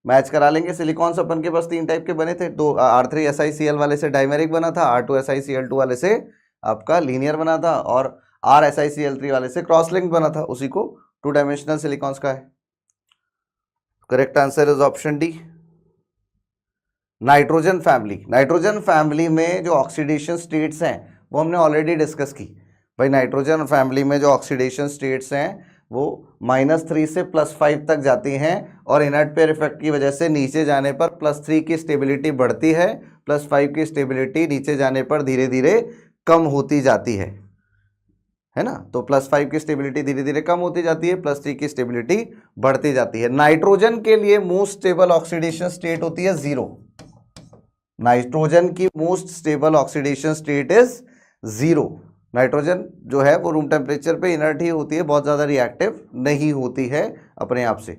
मैच करा लेंगे। सिलिकॉन्स अपन के पास 3 टाइप के बने थे, दो R3SiCl वाले से डाइमेरिक बना था, R2SiCl2 वाले से आपका लीनियर बना था, और RSiCl3 वाले से क्रॉस लिंक बना था, उसी को 2 डायमेंशनल सिलिकॉन्स का है। Correct answer is option D. Nitrogen family, nitrogen family में जो ऑक्सीडेशन स्टेट्स हैं वो हमने ऑलरेडी डिस्कस की भाई। नाइट्रोजन फैमिली में जो ऑक्सीडेशन स्टेट्स हैं वो -3 से +5 तक जाती हैं, और इनर्ट पेयर इफेक्ट की वजह से नीचे जाने पर +3 की स्टेबिलिटी बढ़ती है, +5 की स्टेबिलिटी नीचे जाने पर धीरे धीरे कम होती जाती है ना। तो +5 की स्टेबिलिटी धीरे धीरे कम होती जाती है, +3 की स्टेबिलिटी बढ़ती जाती है। नाइट्रोजन के लिए मोस्ट स्टेबल ऑक्सीडेशन स्टेट होती है 0। नाइट्रोजन की most stable oxidation state is 0। Nitrogen जो है वो रूम टेम्परेचर पे इनर्ट ही होती है, बहुत ज़्यादा रिएक्टिव नहीं होती है अपने आप से,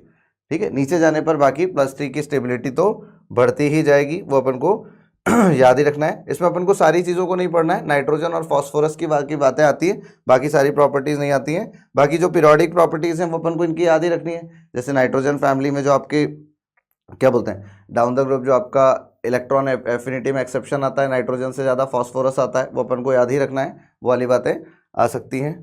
ठीक है। नीचे जाने पर बाकी +3 की स्टेबिलिटी तो बढ़ती ही जाएगी, वो अपन को याद ही रखना है। इसमें अपन को सारी चीज़ों को नहीं पढ़ना है, नाइट्रोजन और फॉस्फोरस की बातें आती है, बाकी सारी प्रॉपर्टीज़ नहीं आती हैं। बाकी जो पीरियोडिक प्रॉपर्टीज़ हैं वो अपन को इनकी याद ही रखनी है। जैसे नाइट्रोजन फैमिली में जो आपके क्या बोलते हैं, डाउन द ग्रुप जो आपका इलेक्ट्रॉन एफिनिटी में एक्सेप्शन आता है, नाइट्रोजन से ज़्यादा फॉस्फोरस आता है, वो अपन को याद ही रखना है, वो वाली बातें आ सकती हैं।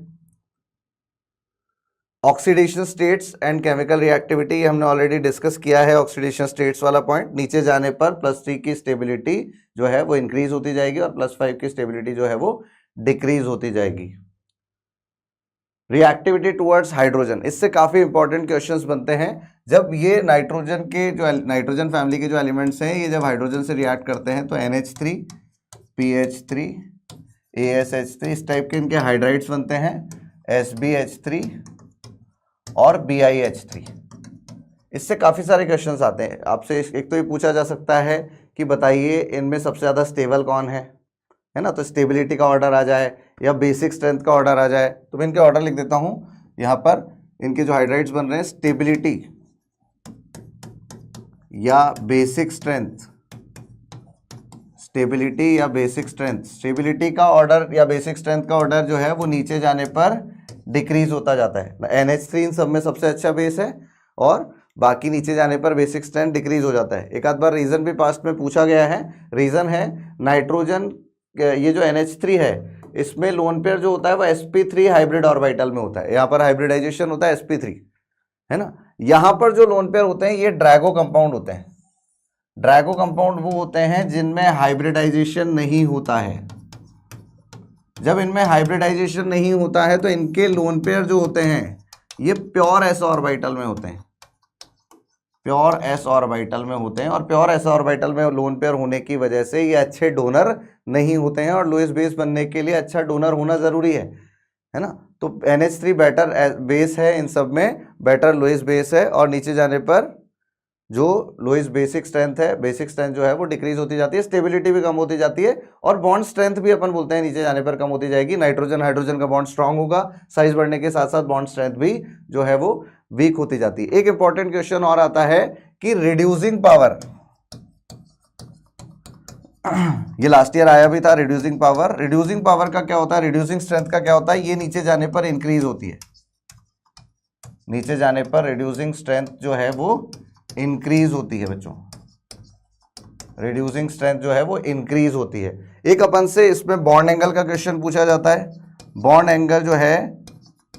Oxidation states and chemical reactivity हमने ऑलरेडी डिस्कस किया है, ऑक्सीडेशन स्टेट्स वाला पॉइंट। नीचे जाने पर +3 की स्टेबिलिटी जो है वो इंक्रीज होती जाएगी, और +5 की स्टेबिलिटी जो है वो डिक्रीज होती जाएगी। रिएक्टिविटी टुवर्ड्स हाइड्रोजन, इससे काफ़ी इंपॉर्टेंट क्वेश्चंस बनते हैं। जब ये नाइट्रोजन के जो नाइट्रोजन फैमिली के जो एलिमेंट्स हैं, ये जब हाइड्रोजन से रिएक्ट करते हैं तो NH3, PH3, ASH3 इस टाइप के इनके हाइड्राइड्स बनते हैं, SbH3 और BiH3। इससे काफ़ी सारे क्वेश्चंस आते हैं आपसे। एक तो ये पूछा जा सकता है कि बताइए इनमें सबसे ज़्यादा स्टेबल कौन है ना, तो स्टेबिलिटी का ऑर्डर आ जाए या बेसिक स्ट्रेंथ का ऑर्डर आ जाए, तो मैं इनके ऑर्डर लिख देता हूँ यहाँ पर। इनके जो हाइड्राइड्स बन रहे हैं, स्टेबिलिटी या बेसिक स्ट्रेंथ, स्टेबिलिटी या बेसिक स्ट्रेंथ, स्टेबिलिटी का ऑर्डर या बेसिक स्ट्रेंथ का ऑर्डर जो है वो नीचे जाने पर डिक्रीज होता जाता है। NH3 इन सब में सबसे अच्छा बेस है, और बाकी नीचे जाने पर बेसिक स्ट्रेंथ डिक्रीज हो जाता है। एक आध बार रीजन भी पास्ट में पूछा गया है। रीजन है नाइट्रोजन, ये जो NH3 है इसमें लोन पेयर जो होता है वो sp3 हाइब्रिड ऑर्बिटल में होता है, यहाँ पर हाइब्रिडाइजेशन होता है sp3, है ना। यहाँ पर जो लोन पेयर होते हैं ये ड्रैगो कंपाउंड होते हैं। ड्रैगो कंपाउंड वो होते हैं जिनमें हाइब्रिडाइजेशन नहीं होता है। जब इनमें हाइब्रिडाइजेशन नहीं होता है तो इनके लोन पेयर जो होते हैं ये प्योर s ऑर्बिटल में होते हैं, प्योर s ऑर्बिटल में होते हैं, और प्योर s ऑर्बिटल में लोन पेयर होने की वजह से ये अच्छे डोनर नहीं होते हैं, और लुईस बेस बनने के लिए अच्छा डोनर होना ज़रूरी है ना। तो NH3 बेटर बेस है, इन सब में बेटर लुईस बेस है, और नीचे जाने पर जो लुईस बेसिक स्ट्रेंथ है, बेसिक स्ट्रेंथ जो है वो डिक्रीज होती जाती है, स्टेबिलिटी भी कम होती जाती है, और बॉन्ड स्ट्रेंथ भी अपन बोलते हैं नीचे जाने पर कम होती जाएगी। नाइट्रोजन हाइड्रोजन का बॉन्ड स्ट्रांग होगा, साइज बढ़ने के साथ साथ बॉन्ड स्ट्रेंथ भी जो है वो वीक होती जाती है। एक इंपॉर्टेंट क्वेश्चन और आता है कि रिड्यूसिंग पावर, ये लास्ट ईयर आया भी था, रिड्यूसिंग पावर। रिड्यूसिंग पावर का क्या होता है, रिड्यूसिंग स्ट्रेंथ का क्या होता है, ये नीचे जाने पर इंक्रीज होती है। नीचे जाने पर रिड्यूसिंग स्ट्रेंथ जो है वो इंक्रीज होती है बच्चों, रिड्यूसिंग स्ट्रेंथ जो है वो इंक्रीज होती है। एक अपन से इसमें बॉन्ड एंगल का क्वेश्चन पूछा जाता है। बॉन्ड एंगल जो है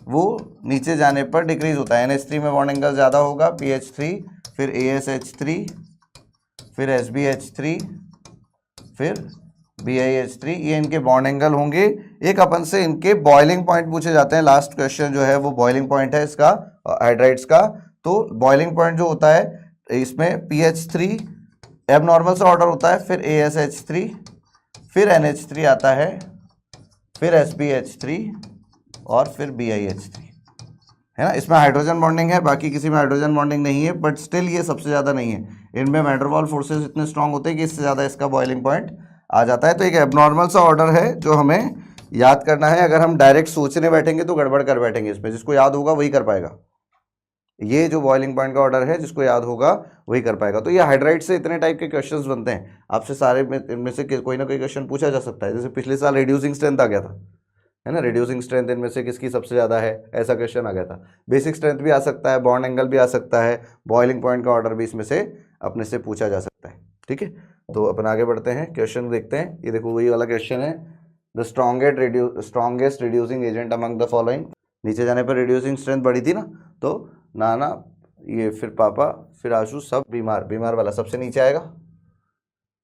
वो नीचे जाने पर डिक्रीज होता है। NH3 में बॉन्ड एंगल ज़्यादा होगा, PH3, फिर ASH3, फिर SbH3, फिर BiH3, ये इनके बॉन्ड एंगल होंगे। एक अपन से इनके बॉइलिंग पॉइंट पूछे जाते हैं। लास्ट क्वेश्चन जो है वो बॉइलिंग पॉइंट है इसका, हाइड्राइड्स का। तो बॉइलिंग पॉइंट जो होता है इसमें PH3 एबनॉर्मल सा ऑर्डर होता है, फिर ASH3, फिर NH3 आता है, फिर SbH3 और फिर BiH3, है ना। इसमें हाइड्रोजन बॉन्डिंग है, बाकी किसी में हाइड्रोजन बॉन्डिंग नहीं है, बट स्टिल ये सबसे ज़्यादा नहीं है। इनमें वैन डर वाल्स फोर्सेस इतने स्ट्रांग होते हैं कि इससे ज़्यादा इसका बॉइलिंग पॉइंट आ जाता है। तो एक एबनॉर्मल सा ऑर्डर है जो हमें याद करना है। अगर हम डायरेक्ट सोचने बैठेंगे तो गड़बड़ कर बैठेंगे इसमें, जिसको याद होगा वही कर पाएगा। ये जो बॉइलिंग पॉइंट का ऑर्डर है जिसको याद होगा वही कर पाएगा। तो ये हाइड्राइड से इतने टाइप के क्वेश्चंस बनते हैं, आपसे सारे में इनमें से कोई ना कोई क्वेश्चन पूछा जा सकता है। जैसे पिछले साल रिड्यूसिंग स्ट्रेंथ आ गया था, है ना, रिड्यूसिंग स्ट्रेंथ इनमें से किसकी सबसे ज़्यादा है, ऐसा क्वेश्चन आ गया था। बेसिक स्ट्रेंथ भी आ सकता है, बॉन्ड एंगल भी आ सकता है, बॉइलिंग पॉइंट का ऑर्डर भी इसमें से अपने से पूछा जा सकता है। ठीक है, तो अपन आगे बढ़ते हैं, क्वेश्चन देखते हैं। ये देखो वही वाला क्वेश्चन है, the strongest reducing agent among the following. नीचे जाने पर रिड्यूसिंग स्ट्रेंथ बढ़ी थी ना, तो नाना, ये फिर पापा, फिर आशु, सब बीमार। बीमार वाला सबसे नीचे आएगा।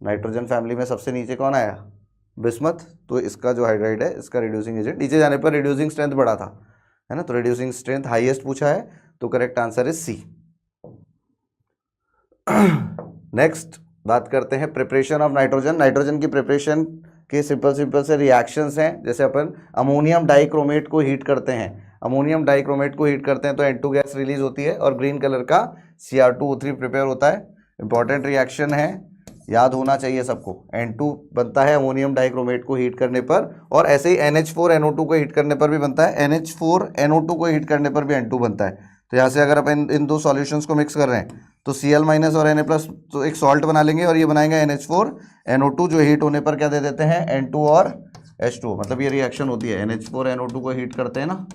नाइट्रोजन फैमिली में सबसे नीचे कौन आया, बिस्मथ। तो इसका जो हाइड्राइड है इसका रिड्यूसिंग एजेंट, नीचे जाने पर रिड्यूसिंग स्ट्रेंथ बढ़ा था, है ना, तो रिड्यूसिंग स्ट्रेंथ हाईएस्ट पूछा है, तो correct answer is C. Next बात करते हैं प्रिपरेशन ऑफ नाइट्रोजन। नाइट्रोजन की प्रिपरेशन के सिंपल से रिएक्शंस हैं। जैसे अपन अमोनियम डाइक्रोमेट को हीट करते हैं, अमोनियम डाइक्रोमेट को हीट करते हैं तो N2 गैस रिलीज होती है और ग्रीन कलर का Cr2O3 प्रिपेयर होता है। इंपॉर्टेंट रिएक्शन है, याद होना चाहिए सबको। N2 बनता है अमोनियम डाइक्रोमेट को हीट करने पर, और ऐसे ही NH4NO2 को हीट करने पर भी बनता है, NH4NO2 को हीट करने पर भी N2 बनता है। तो यहाँ से अगर अपन इन दो सॉल्यूशंस को मिक्स कर रहे हैं तो Cl- और Na+ तो एक सॉल्ट बना लेंगे, और ये बनाएंगे NH4NO2 जो हीट होने पर क्या दे देते हैं, N2 और H2O। मतलब ये रिएक्शन होती है, NH4NO2 को हीट करते हैं ना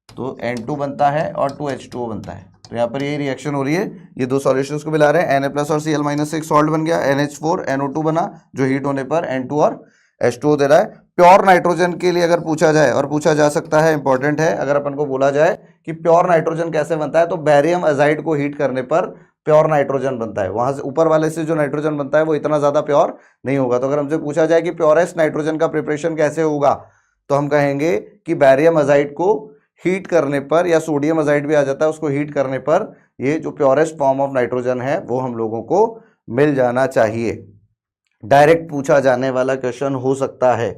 तो N2 बनता है और 2H2O बनता है। तो यहाँ पर यही रिएक्शन हो रही है, ये दो सॉल्यूशंस को मिला रहे हैं, Na+ और Cl- से एक सॉल्ट बन गया, NH4NO2 बना जो हीट होने पर N2 और H2O दे रहा है। प्योर नाइट्रोजन के लिए अगर पूछा जाए, और पूछा जा सकता है, इंपॉर्टेंट है, अगर अपन को बोला जाए कि प्योर नाइट्रोजन कैसे बनता है, तो बैरियम अजाइड को हीट करने पर प्योर नाइट्रोजन बनता है। वहां से ऊपर वाले से जो नाइट्रोजन बनता है वो इतना ज्यादा प्योर नहीं होगा। तो अगर हमसे पूछा जाए कि प्योरेस्ट नाइट्रोजन का प्रिपरेशन कैसे होगा, तो हम कहेंगे कि बैरियम अजाइड को हीट करने पर, या सोडियम अजाइड भी आ जाता है, उसको हीट करने पर ये जो प्योरेस्ट फॉर्म ऑफ नाइट्रोजन है वो हम लोगों को मिल जाना चाहिए। डायरेक्ट पूछा जाने वाला क्वेश्चन हो सकता है।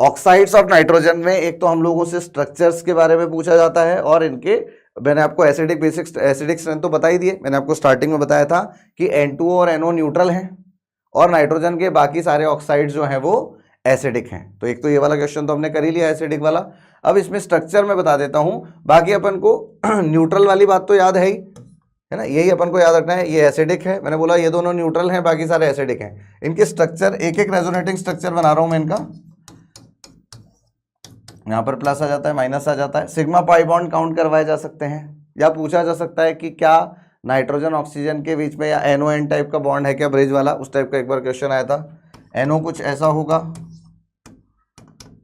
ऑक्साइड्स ऑफ नाइट्रोजन में एक तो हम लोगों से स्ट्रक्चर्स के बारे में पूछा जाता है, और इनके मैंने आपको एसिडिक स्ट्रेंथ तो बता ही दिए। मैंने आपको स्टार्टिंग में बताया था कि N2O और NO न्यूट्रल हैं, और नाइट्रोजन के बाकी सारे ऑक्साइड्स जो हैं वो एसिडिक हैं। तो एक तो ये वाला क्वेश्चन तो हमने कर ही लिया एसिडिक वाला। अब इसमें स्ट्रक्चर में बता देता हूं, बाकी अपन को न्यूट्रल वाली बात तो याद है ही, है ना, यही अपन को याद रखना है। ये एसिडिक है, मैंने बोला ये दोनों न्यूट्रल हैं, बाकी सारे एसिडिक हैं। इनके स्ट्रक्चर एक एक रेजोनेटिंग स्ट्रक्चर बना रहा हूं मैं इनका। यहां पर प्लस आ जाता है, माइनस आ जाता है। सिग्मा पाई बॉन्ड काउंट करवाए जा सकते हैं, या पूछा जा सकता है कि क्या नाइट्रोजन ऑक्सीजन के बीच में या NON टाइप का बॉन्ड है क्या, ब्रिज वाला, उस टाइप का एक बार क्वेश्चन आया था। NO कुछ ऐसा होगा,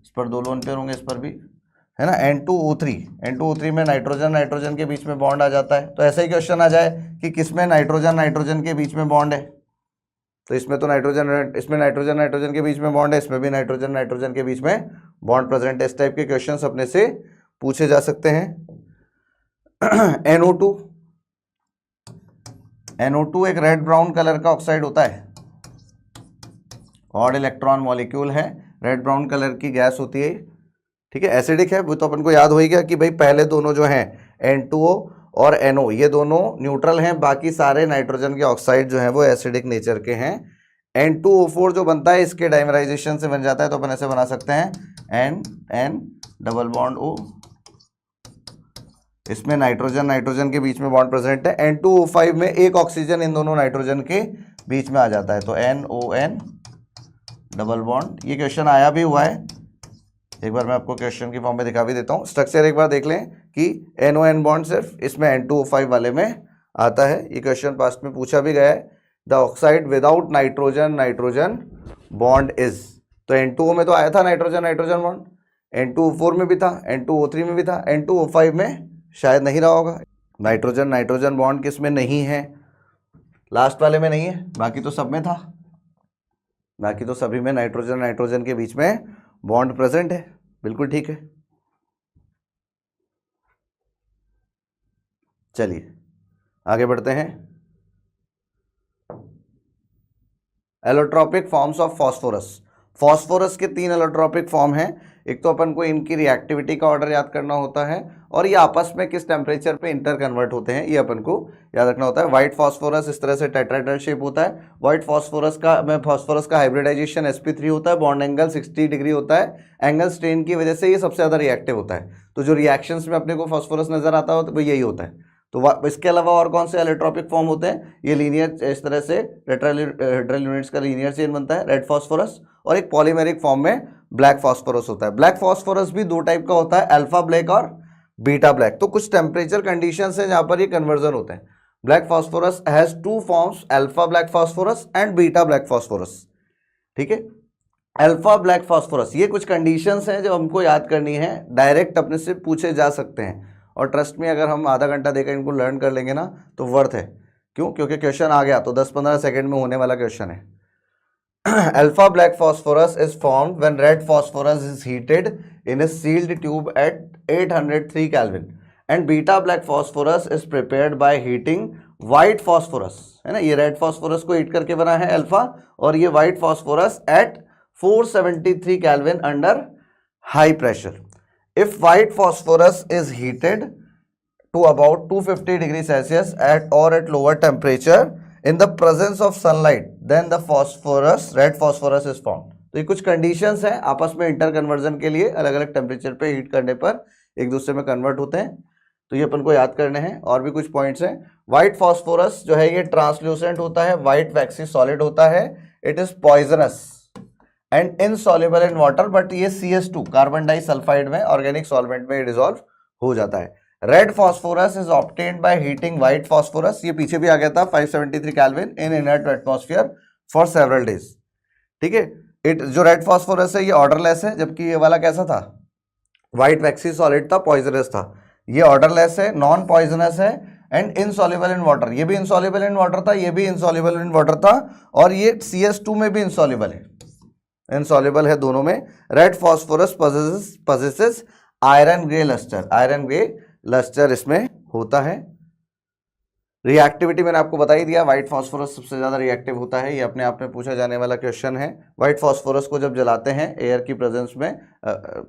इस पर दो लोन पेयर होंगे, इस पर भी, है ना। N2O3 में नाइट्रोजन के बीच में बॉन्ड आ जाता है। तो ऐसा ही क्वेश्चन आ जाए कि किसमें नाइट्रोजन के बीच में बॉन्ड है, तो इसमें तो नाइट्रोजन के बीच में बॉन्ड है, इसमें भी नाइट्रोजन के बीच में बॉन्ड प्रेजेंट है। इस टाइप के क्वेश्चंस अपने से पूछे जा सकते हैं। NO2 एक रेड ब्राउन कलर का ऑक्साइड होता है, ऑड इलेक्ट्रॉन मॉलिक्यूल है, रेड ब्राउन कलर की गैस होती है, ठीक है, एसिडिक है। वो तो अपन को याद हो ही गया कि भाई पहले दोनों जो हैं N2O और NO ये दोनों न्यूट्रल हैं, बाकी सारे नाइट्रोजन के ऑक्साइड जो हैं वो एसिडिक नेचर के हैं। N2O4 जो बनता है इसके डाइमराइजेशन से बन जाता है, तो अपन ऐसे बना सकते हैं N डबल बॉन्ड O, इसमें नाइट्रोजन के बीच में बॉन्ड प्रेजेंट है। N2O5 में एक ऑक्सीजन इन दोनों नाइट्रोजन के बीच में आ जाता है, तो NON डबल बॉन्ड। ये क्वेश्चन आया भी हुआ है, एक बार मैं आपको क्वेश्चन की फॉर्म में दिखा भी देता हूँ। स्ट्रक्चर एक बार देख लें कि NON बॉन्ड सिर्फ इसमें N2O5 वाले में आता है। ये क्वेश्चन पास्ट में पूछा भी गया है, the oxide without nitrogen bond is. तो N2O में तो आया था नाइट्रोजन बॉन्ड, N2O4 में भी था, N2O3 में भी था, N2O5 में शायद नहीं रहा होगा। नाइट्रोजन बॉन्ड किस में नहीं है, लास्ट वाले में नहीं है, बाकी तो सब में था, बाकी तो सभी में नाइट्रोजन के बीच में बॉन्ड प्रेजेंट है। बिल्कुल ठीक है, चलिए आगे बढ़ते हैं। एलोट्रोपिक फॉर्म्स ऑफ फास्फोरस के 3 एलोट्रोपिक फॉर्म हैं। एक तो अपन को इनकी रिएक्टिविटी का ऑर्डर याद करना होता है, और ये आपस में किस टेम्परेचर पे इंटर कन्वर्ट होते हैं ये अपन को याद रखना होता है। व्हाइट फॉस्फोरस इस तरह से टेट्राहेड्रल शेप होता है। व्हाइट फॉस्फोरस का हाइब्रिडाइजेशन sp3 होता है, बॉन्ड एंगल 60 डिग्री होता है, एंगल स्ट्रेन की वजह से ये सबसे ज्यादा रिएक्टिव होता है। तो जो रिएक्शंस में अपने को फॉस्फोरस नजर आता है वो यही होता है। तो इसके अलावा और कौन से एलोट्रोपिक फॉर्म होते हैं, ये लीनियर इस तरह से टेट्राहेड्रल यूनिट्स का लीनियर चेन बनता है रेड फॉस्फोरस, और एक पॉलीमेरिक फॉर्म में ब्लैक फॉस्फोरस होता है। ब्लैक फॉस्फोरस भी दो टाइप का होता है, अल्फा ब्लैक और बीटा ब्लैक। तो कुछ टेम्परेचर कंडीशंस हैं जहां पर ये कन्वर्जन होते हैं। Black phosphorus has two forms, alpha black phosphorus and beta black phosphorus. ठीक है, अल्फा ब्लैक फॉस्फोरस, ये कुछ कंडीशंस हैं जो हमको याद करनी है, डायरेक्ट अपने से पूछे जा सकते हैं। और ट्रस्ट में अगर हम आधा घंटा देकर इनको लर्न कर लेंगे ना तो वर्थ है। क्यों? क्योंकि क्वेश्चन आ गया तो 10-15 सेकंड में होने वाला क्वेश्चन है। Alpha black phosphorus is formed when red phosphorus is heated in a sealed tube at 803 Kelvin and beta black phosphorus is prepared by heating white phosphorus, है ना। ये red phosphorus को हीट करके बना है अल्फा, और ये white phosphorus at 473 Kelvin under high pressure. If white phosphorus is heated to about 250 degrees Celsius or at lower temperature in the presence of sunlight, then the red phosphorus is formed. तो ये कुछ conditions हैं आपस में inter conversion के लिए, अलग अलग टेम्परेचर पे हीट करने पर एक दूसरे में कन्वर्ट होते हैं। तो ये अपन को याद करने हैं। और भी कुछ पॉइंट्स हैं। व्हाइट फॉस्फोरस जो है ये ट्रांसल्यूसेंट होता है, व्हाइट वैक्सी सॉलिड होता है, it is poisonous and insoluble in water, but ये CS2 कार्बन डाइसल्फाइड में ऑर्गेनिक सॉल्वेंट में डिसॉल्व हो जाता है। Red phosphorus is obtained by heating white phosphorus, ये पीछे भी आ गया था, 573 kelvin in inert atmosphere for several days. ठीक है, जो रेड फॉस्फोरस है ये ऑर्डरलेस है, जबकि ये वाला कैसा था, व्हाइट वैक्सी सॉलिड था, पॉइजनस था। ये ऑर्डरलेस है, नॉन पॉइजनस है एंड इनसॉल्युबल इन वाटर, ये भी इनसॉल्युबल इन वाटर था, ये भी इनसॉल्युबल इन वाटर था, और ये CS2 में भी इनसॉल्युबल है, इनसॉल्युबल है दोनों में। Red phosphorus possesses iron grey lustre, iron grey lustre इसमें होता है। रिएक्टिविटी मैंने आपको बता ही दिया, व्हाइट फॉस्फोरस सबसे ज्यादा रिएक्टिव होता है, ये अपने आप में पूछा जाने वाला क्वेश्चन है। व्हाइट फॉस्फोरस को जब जलाते हैं एयर की प्रेजेंस में,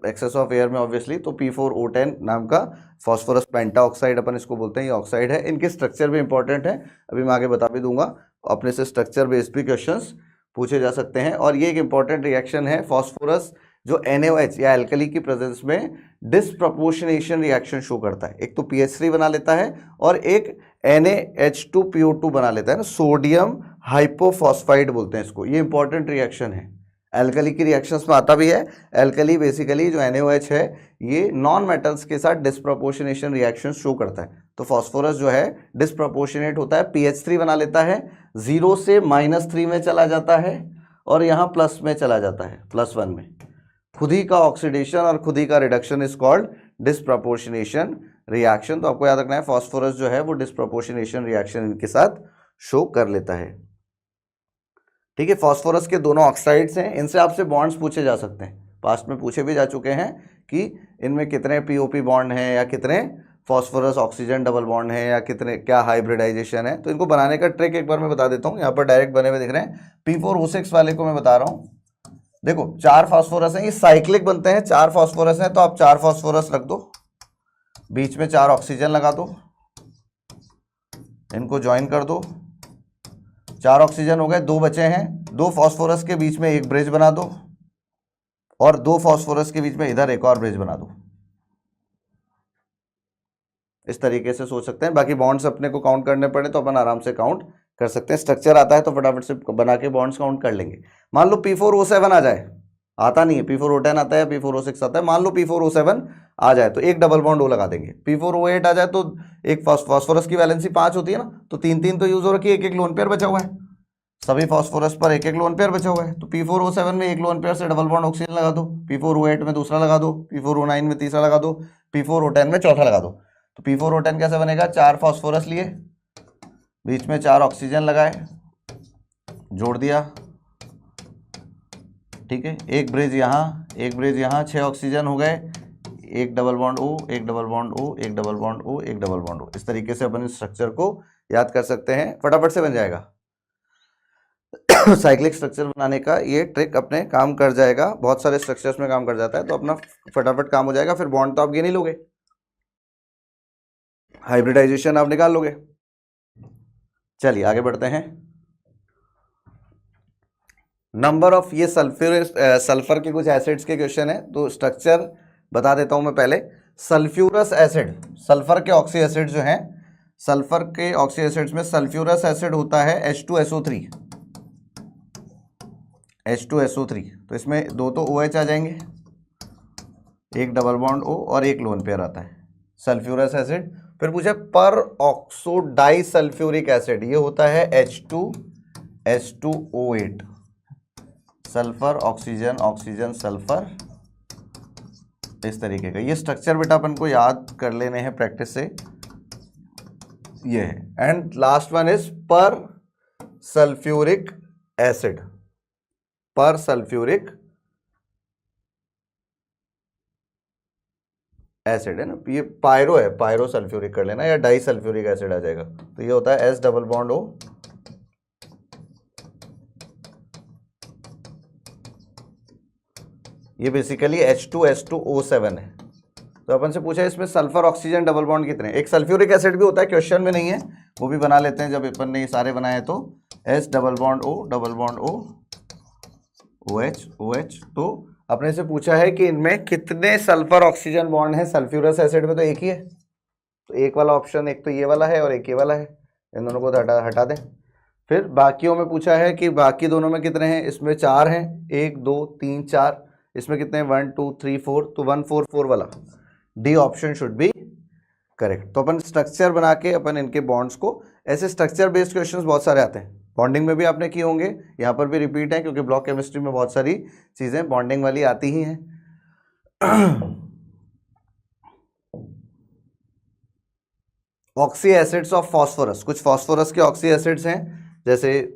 एक्सेस ऑफ एयर में ऑब्वियसली, तो P4O10 नाम का फॉस्फोरस पेंटा ऑक्साइड अपन इसको बोलते हैं, ये ऑक्साइड है। इनके स्ट्रक्चर भी इंपॉर्टेंट है, अभी मैं आगे बता भी दूंगा। अपने से स्ट्रक्चर बेस्ड भी क्वेश्चंस पूछे जा सकते हैं। और ये एक इंपॉर्टेंट रिएक्शन है, फॉस्फोरस जो NaOH या एल्कली की प्रेजेंस में डिसप्रपोर्शनेशन रिएक्शन शो करता है। एक तो PH3 बना लेता है और एक NaH2PO2 बना लेता है ना, सोडियम हाइपोफॉस्फाइड बोलते हैं इसको। ये इंपॉर्टेंट रिएक्शन है, एल्कली की रिएक्शंस में आता भी है। एल्कली बेसिकली जो NaOH है ये नॉन मेटल्स के साथ डिसप्रपोर्शनेशन रिएक्शन शो करता है। तो फॉस्फोरस जो है डिसप्रपोर्शनेट होता है, PH3 बना लेता है, 0 से -3 में चला जाता है और यहाँ प्लस में चला जाता है, +1 में। खुद ही का ऑक्सीडेशन और खुद ही का reduction is called disproportionation reaction. तो आपको याद रखना है फॉस्फोरस जो है वो डिसप्रपोर्शनेशन रिएक्शन इनके साथ शो कर लेता है। ठीक है, फॉस्फोरस के दोनों ऑक्साइड्स हैं, इनसे आपसे बॉन्ड्स पूछे जा सकते हैं, पास्ट में पूछे भी जा चुके हैं कि इनमें कितने POP बॉन्ड हैं या कितने फॉस्फोरस ऑक्सीजन डबल बॉन्ड है या कितने क्या हाइब्रिडाइजेशन है। तो इनको बनाने का ट्रिक एक बार मैं बता देता हूँ, यहाँ पर डायरेक्ट बने हुए दिख रहे हैं। P4O6 वाले को मैं बता रहा हूँ, देखो 4 फास्फोरस हैं, ये साइक्लिक बनते हैं, 4 फास्फोरस हैं, तो आप 4 फास्फोरस रख दो, बीच में 4 ऑक्सीजन लगा दो, इनको ज्वाइन कर दो, 4 ऑक्सीजन हो गए, 2 बचे हैं, 2 फास्फोरस के बीच में एक ब्रिज बना दो और 2 फास्फोरस के बीच में इधर एक और ब्रिज बना दो। इस तरीके से सोच सकते हैं। बाकी बॉन्ड्स अपने को काउंट करने पड़े तो अपन आराम से काउंट कर सकते हैं, स्ट्रक्चर आता है तो फटाफट से बना के बॉन्ड्स काउंट कर लेंगे। मान लो P4O7 आ जाए, आता नहीं है, P4O10 आता है या P4O6 आता है, मान लो P4O7 आ जाए तो एक डबल बॉन्ड O लगा देंगे। P4O8 आ जाए तो एक फॉस्फोरस की वैलेंसी 5 होती है ना, तो 3 तो यूज हो रखी है, एक लोन पेयर बचा हुआ है, सभी फॉस्फोरस पर एक लोन पेयर बचा हुआ है। तो P4O7 में एक लोन पेयर से डबल बॉन्ड ऑक्सीजन लगा दो, P4O8 में दूसरा लगा दो, P4O9 में तीसरा लगा दो, P4O10 में चौथा लगा दो। तो P4O10 कैसे बनेगा, 4 फास्फोरस लिए, बीच में 4 ऑक्सीजन लगाए, जोड़ दिया, ठीक है, एक ब्रिज यहाँ, एक ब्रिज यहाँ, 6 ऑक्सीजन हो गए, एक डबल बॉन्ड O, एक डबल बॉन्ड O, एक डबल बॉन्ड O, एक डबल बॉन्ड O। इस तरीके से अपन इस स्ट्रक्चर को याद कर सकते हैं, फटाफट से बन जाएगा। साइक्लिक स्ट्रक्चर बनाने का ये ट्रिक अपने काम कर जाएगा, बहुत सारे स्ट्रक्चर्स में काम कर जाता है, तो अपना फटाफट काम हो जाएगा, फिर बॉन्ड तो आप गिन ही लोगे। हाइब्रिडाइजेशन आप निकाल लोगे। चलिए आगे बढ़ते हैं। नंबर ऑफ, ये सल्फर के कुछ एसिड्स के क्वेश्चन है, तो स्ट्रक्चर बता देता हूं मैं पहले। सल्फ्यूरस एसिड, सल्फर के ऑक्सी एसिड जो हैं, सल्फर के ऑक्सी एसिड्स में सल्फ्यूरस एसिड होता है H2SO3, H2SO3, तो इसमें दो तो OH आ जाएंगे, एक डबल बॉन्ड O और एक लोन पेयर आता है, सल्फ्यूरस एसिड। फिर पूछा पर ऑक्सो डाई सल्फ्यूरिक एसिड, ये होता है H2S2O8, sulphur oxygen oxygen sulphur, इस तरीके का। ये स्ट्रक्चर बेटा अपन को याद कर लेने हैं प्रैक्टिस से, ये है। एंड लास्ट वन इज पर सल्फ्यूरिक एसिड, पर सल्फ्यूरिक एसिड है ना, ये पायरो है, पायरो सल्फ्यूरिक कर लेना, या डाई सल्फ्यूरिक एसिड आ जाएगा। तो ये होता है S डबल बॉन्ड O, ये बेसिकली H2S2O7 है। तो अपन से पूछा है इसमें सल्फर ऑक्सीजन डबल बॉन्ड कितने, एक सल्फ्यूरिक एसिड भी होता है, क्वेश्चन में नहीं है, वो भी बना लेते हैं जब अपन ने ये सारे बनाए। तो S double bond O double bond O OH OH। तो अपने से पूछा है कि इनमें कितने सल्फर ऑक्सीजन बॉन्ड है, सल्फ्यूरस एसिड में तो एक ही है, तो एक वाला ऑप्शन, एक तो ये वाला है और एक ये वाला है, इन दोनों को हटा दें। फिर बाकियों में पूछा है कि बाकी दोनों में कितने हैं, इसमें 4 हैं, 1 2 3 4, इसमें कितने हैं 1 2 3 4, तो 1 4 4 वाला D option should be correct. तो अपन स्ट्रक्चर बना के अपन इनके बॉन्ड्स को, ऐसे स्ट्रक्चर बेस्ड क्वेश्चंस बहुत सारे आते हैं, बॉन्डिंग में भी आपने किए होंगे, यहाँ पर भी रिपीट है क्योंकि ब्लॉक केमिस्ट्री में बहुत सारी चीजें बॉन्डिंग वाली आती ही हैं। ऑक्सी एसिड्स ऑफ फास्फोरस, कुछ फास्फोरस के ऑक्सी एसिड्स हैं, जैसे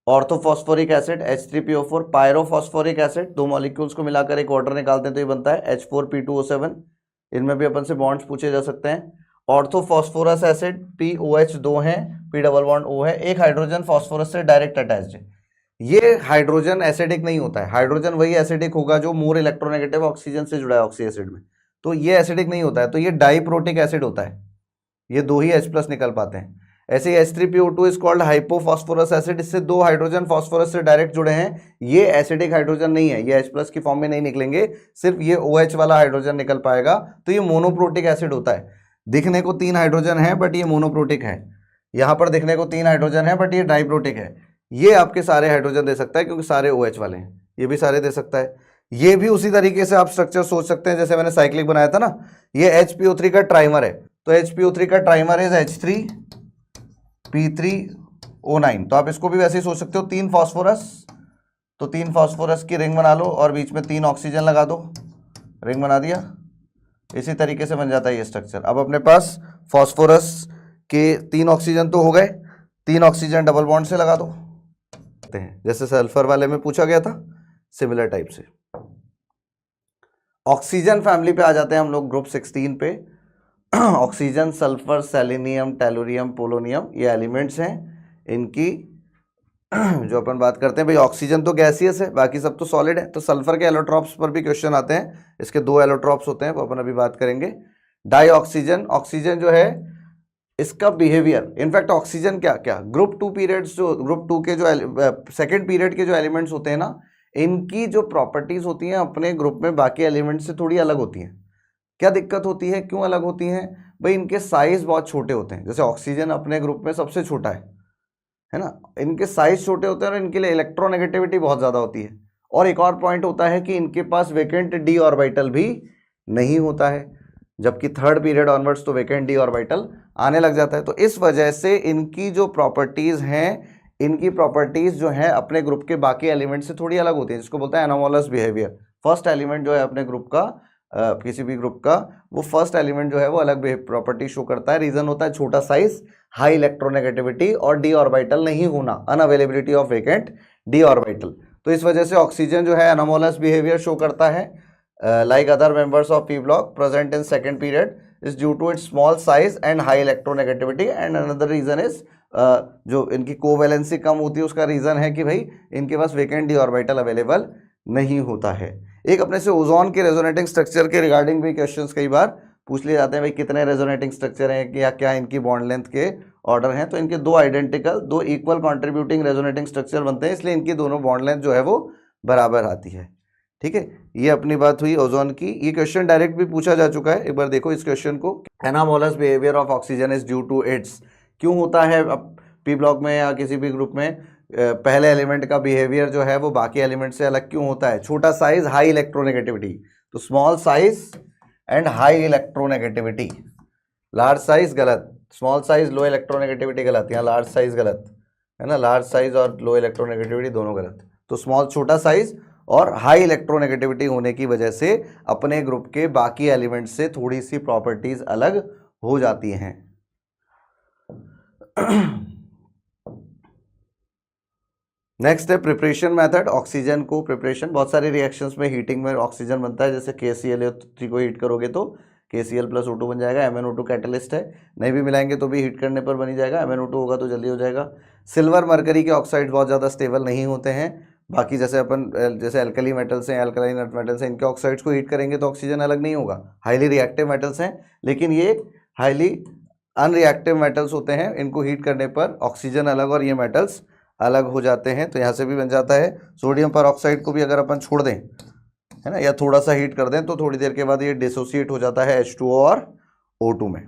orthophosphoric acid H3PO4, pyrophosphoric acid, दो मॉलिक्यूल्स को मिलाकर एक वाटर निकालते हैं तो ये बनता है H4P2O7, इनमें भी अपन से बॉन्ड्स पूछे जा सकते हैं। ऑर्थोफॉस्फोरस एसिड POH 2 हैं, P डबल बॉन्ड O है, एक हाइड्रोजन फास्फोरस से डायरेक्ट अटैच्ड है। ये हाइड्रोजन एसिडिक नहीं होता है, हाइड्रोजन वही एसिडिक होगा जो मोर इलेक्ट्रोनेगेटिव ऑक्सीजन से जुड़ा है ऑक्सी एसिड में, तो ये एसिडिक नहीं होता है, तो ये डाइप्रोटिक एसिड होता है, ये दो ही H+ निकल पाते हैं। ऐसे ही H3PO2 is called hypophosphorous acid, इससे दो हाइड्रोजन फास्फोरस से डायरेक्ट जुड़े हैं, ये एसिडिक हाइड्रोजन नहीं है, ये H+ की फॉर्म में नहीं निकलेंगे, सिर्फ ये OH वाला हाइड्रोजन निकल पाएगा, तो ये मोनोप्रोटिक एसिड होता है। दिखने को 3 हाइड्रोजन है बट ये मोनोप्रोटिक है, यहाँ पर दिखने को 3 हाइड्रोजन है बट ये डाइप्रोटिक है। ये आपके सारे हाइड्रोजन दे सकता है क्योंकि सारे OH वाले हैं, ये भी सारे दे सकता है। ये भी उसी तरीके से आप स्ट्रक्चर सोच सकते हैं जैसे मैंने साइक्लिक बनाया था ना, ये HPO3 का ट्राइमर है, तो HPO3 का ट्राइमर इज H3P3O9, तो आप इसको भी वैसे ही सोच सकते हो, 3 फास्फोरस, तो 3 फास्फोरस की रिंग बना लो और बीच में 3 ऑक्सीजन लगा दो, रिंग बना दिया, इसी तरीके से बन जाता है ये स्ट्रक्चर। अब अपने पास फास्फोरस के 3 ऑक्सीजन तो हो गए, 3 ऑक्सीजन डबल बॉन्ड से लगा दो, जैसे सल्फर वाले में पूछा गया था, सिमिलर टाइप से। ऑक्सीजन फैमिली पे आ जाते हैं हम लोग, ग्रुप 16 पे। Oxygen, sulphur, selenium, tellurium, polonium, ये एलिमेंट्स हैं इनकी जो अपन बात करते हैं भाई। ऑक्सीजन तो गैसियस है, बाकी सब तो सॉलिड है, तो सल्फर के एलोट्रॉप्स पर भी क्वेश्चन आते हैं, इसके 2 एलोट्रॉप्स होते हैं, वो अपन अभी बात करेंगे। डाई ऑक्सीजन, ऑक्सीजन जो है इसका बिहेवियर, इनफैक्ट ऑक्सीजन क्या क्या ग्रुप 2 पीरियड्स, जो ग्रुप 2 के जो सेकेंड पीरियड के जो एलिमेंट्स होते हैं ना, इनकी जो प्रॉपर्टीज होती हैं अपने ग्रुप में बाकी एलिमेंट से थोड़ी अलग होती हैं। क्या दिक्कत होती है, क्यों अलग होती हैं भाई? इनके साइज बहुत छोटे होते हैं, जैसे ऑक्सीजन अपने ग्रुप में सबसे छोटा है ना, इनके साइज छोटे होते हैं और इनके लिए इलेक्ट्रोनेगेटिविटी बहुत ज़्यादा होती है। और एक और पॉइंट होता है कि इनके पास वेकेंट डी ऑर्बिटल भी नहीं होता है, जबकि थर्ड पीरियड ऑनवर्ड्स तो वेकेंट डी ऑर्बिटल आने लग जाता है। तो इस वजह से इनकी जो प्रॉपर्टीज हैं, इनकी प्रॉपर्टीज जो है अपने ग्रुप के बाकी एलिमेंट से थोड़ी अलग होती है, जिसको बोलते हैं एनोमोलस बिहेवियर। फर्स्ट एलिमेंट जो है अपने ग्रुप का, किसी भी ग्रुप का, वो फर्स्ट एलिमेंट जो है वो अलग प्रॉपर्टी शो करता है। रीजन होता है छोटा साइज, हाई इलेक्ट्रोनेगेटिविटी और डी ऑर्बिटल नहीं होना, unavailability of vacant D orbital. तो इस वजह से ऑक्सीजन जो है एनोमोलस बिहेवियर शो करता है, like other members of P block present in second period is due to its small size and high electronegativity, and another reason is जो इनकी कोवैलेंसी कम होती है उसका रीजन है कि भाई इनके पास वेकेंट डी ऑर्बिटल अवेलेबल नहीं होता है। एक अपने से ओजोन के रेजोनेटिंग स्ट्रक्चर के रिगार्डिंग भी क्वेश्चंस कई बार पूछ लिए जाते हैं भाई कितने रेजोनेटिंग स्ट्रक्चर हैं कि या क्या इनकी बॉन्ड लेंथ के ऑर्डर हैं, तो इनके दो आइडेंटिकल, दो इक्वल कंट्रीब्यूटिंग रेजोनेटिंग स्ट्रक्चर बनते हैं, इसलिए इनकी दोनों बॉन्ड लेंथ जो है वो बराबर आती है। ठीक है, ये अपनी बात हुई ओजोन की। ये क्वेश्चन डायरेक्ट भी पूछा जा चुका है, एक बार देखो इस क्वेश्चन को। Anomalous behaviour of oxygen is due to its, क्यों होता है अब पी ब्लॉक में या किसी भी ग्रुप में पहले एलिमेंट का बिहेवियर जो है वो बाकी एलिमेंट से अलग क्यों होता है? छोटा साइज हाई इलेक्ट्रोनेगेटिविटी, तो small size and high electronegativity. Large size गलत, स्मॉल साइज लो इलेक्ट्रोनेगेटिविटी गलत, यहाँ लार्ज साइज गलत है ना, लार्ज साइज और लो इलेक्ट्रोनेगेटिविटी दोनों गलत। तो स्मॉल छोटा साइज और हाई इलेक्ट्रोनेगेटिविटी होने की वजह से अपने ग्रुप के बाकी एलिमेंट से थोड़ी सी प्रॉपर्टीज अलग हो जाती हैं। नेक्स्ट है प्रिपरेशन मेथड। ऑक्सीजन को प्रिपरेशन, बहुत सारे रिएक्शंस में हीटिंग में ऑक्सीजन बनता है, जैसे KCl3 को हीट करोगे तो KCl + O2 बन जाएगा। MnO2 कैटलिस्ट है, नहीं भी मिलाएंगे तो भी हीट करने पर बनी जाएगा, MnO2 होगा तो जल्दी हो जाएगा। सिल्वर मरकरी के ऑक्साइड बहुत ज़्यादा स्टेबल नहीं होते हैं, बाकी जैसे जैसे अल्कली मेटल्स हैं, अल्कलाइन अर्थ मेटल्स हैं, इनके ऑक्साइड्स को हीट करेंगे तो ऑक्सीजन अलग नहीं होगा। हाईली रिएक्टिव मेटल्स हैं, लेकिन ये हाईली अनरिएक्टिव मेटल्स होते हैं, इनको हीट करने पर ऑक्सीजन अलग और ये मेटल्स अलग हो जाते हैं, तो यहाँ से भी बन जाता है। सोडियम पर ऑक्साइड को भी अगर अपन छोड़ दें, है ना, या थोड़ा सा हीट कर दें तो थोड़ी देर के बाद ये डिसोसिएट हो जाता है H2O और O2 में।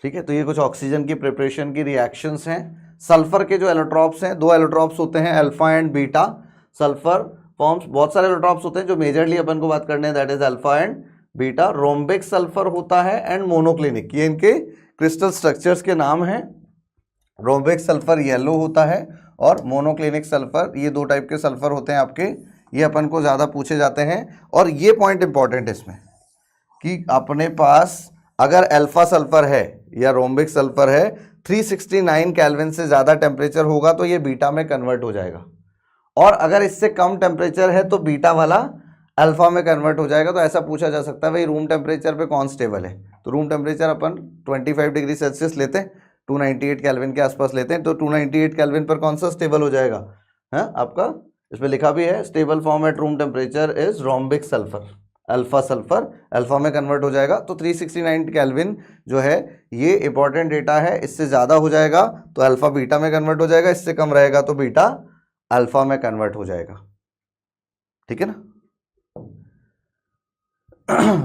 ठीक है, तो ये कुछ ऑक्सीजन की प्रिपरेशन की रिएक्शंस हैं। सल्फर के जो एलोट्रॉप्स हैं, दो एलोट्रॉप्स होते हैं, alpha and beta. Sulphur forms, बहुत सारे एलोट्रॉप्स होते हैं, जो मेजरली अपन को बात करने हैं that is alpha and beta. Rhombic sulphur होता है एंड मोनोक्लिनिक, ये इनके क्रिस्टल स्ट्रक्चर्स के नाम हैं। रोम्बिक सल्फर येलो होता है और मोनोक्लिनिक सल्फर, ये दो टाइप के सल्फर होते हैं आपके, ये अपन को ज़्यादा पूछे जाते हैं। और ये पॉइंट इंपॉर्टेंट है इसमें कि अपने पास अगर अल्फा सल्फर है या रोम्बिक सल्फर है, 369 केल्विन से ज़्यादा टेम्परेचर होगा तो ये बीटा में कन्वर्ट हो जाएगा, और अगर इससे कम टेम्परेचर है तो बीटा वाला अल्फा में कन्वर्ट हो जाएगा। तो ऐसा पूछा जा सकता है भाई रूम टेम्परेचर पे कौन स्टेबल है, तो रूम टेम्परेचर अपन 25 डिग्री सेल्सियस लेते हैं, 298 केल्विन के आसपास लेते हैं, तो 298 केल्विन पर कौन सा स्टेबल हो जाएगा? हाँ, आपका इसमें लिखा भी है stable form at room temperature is rhombic sulphur, alpha sulphur alpha में कन्वर्ट हो जाएगा। तो 369 केल्विन जो है ये इंपॉर्टेंट डेटा है, इससे ज़्यादा हो जाएगा तो अल्फा बीटा में कन्वर्ट हो जाएगा, इससे कम रहेगा तो बीटा अल्फा में कन्वर्ट हो जाएगा। ठीक है ना।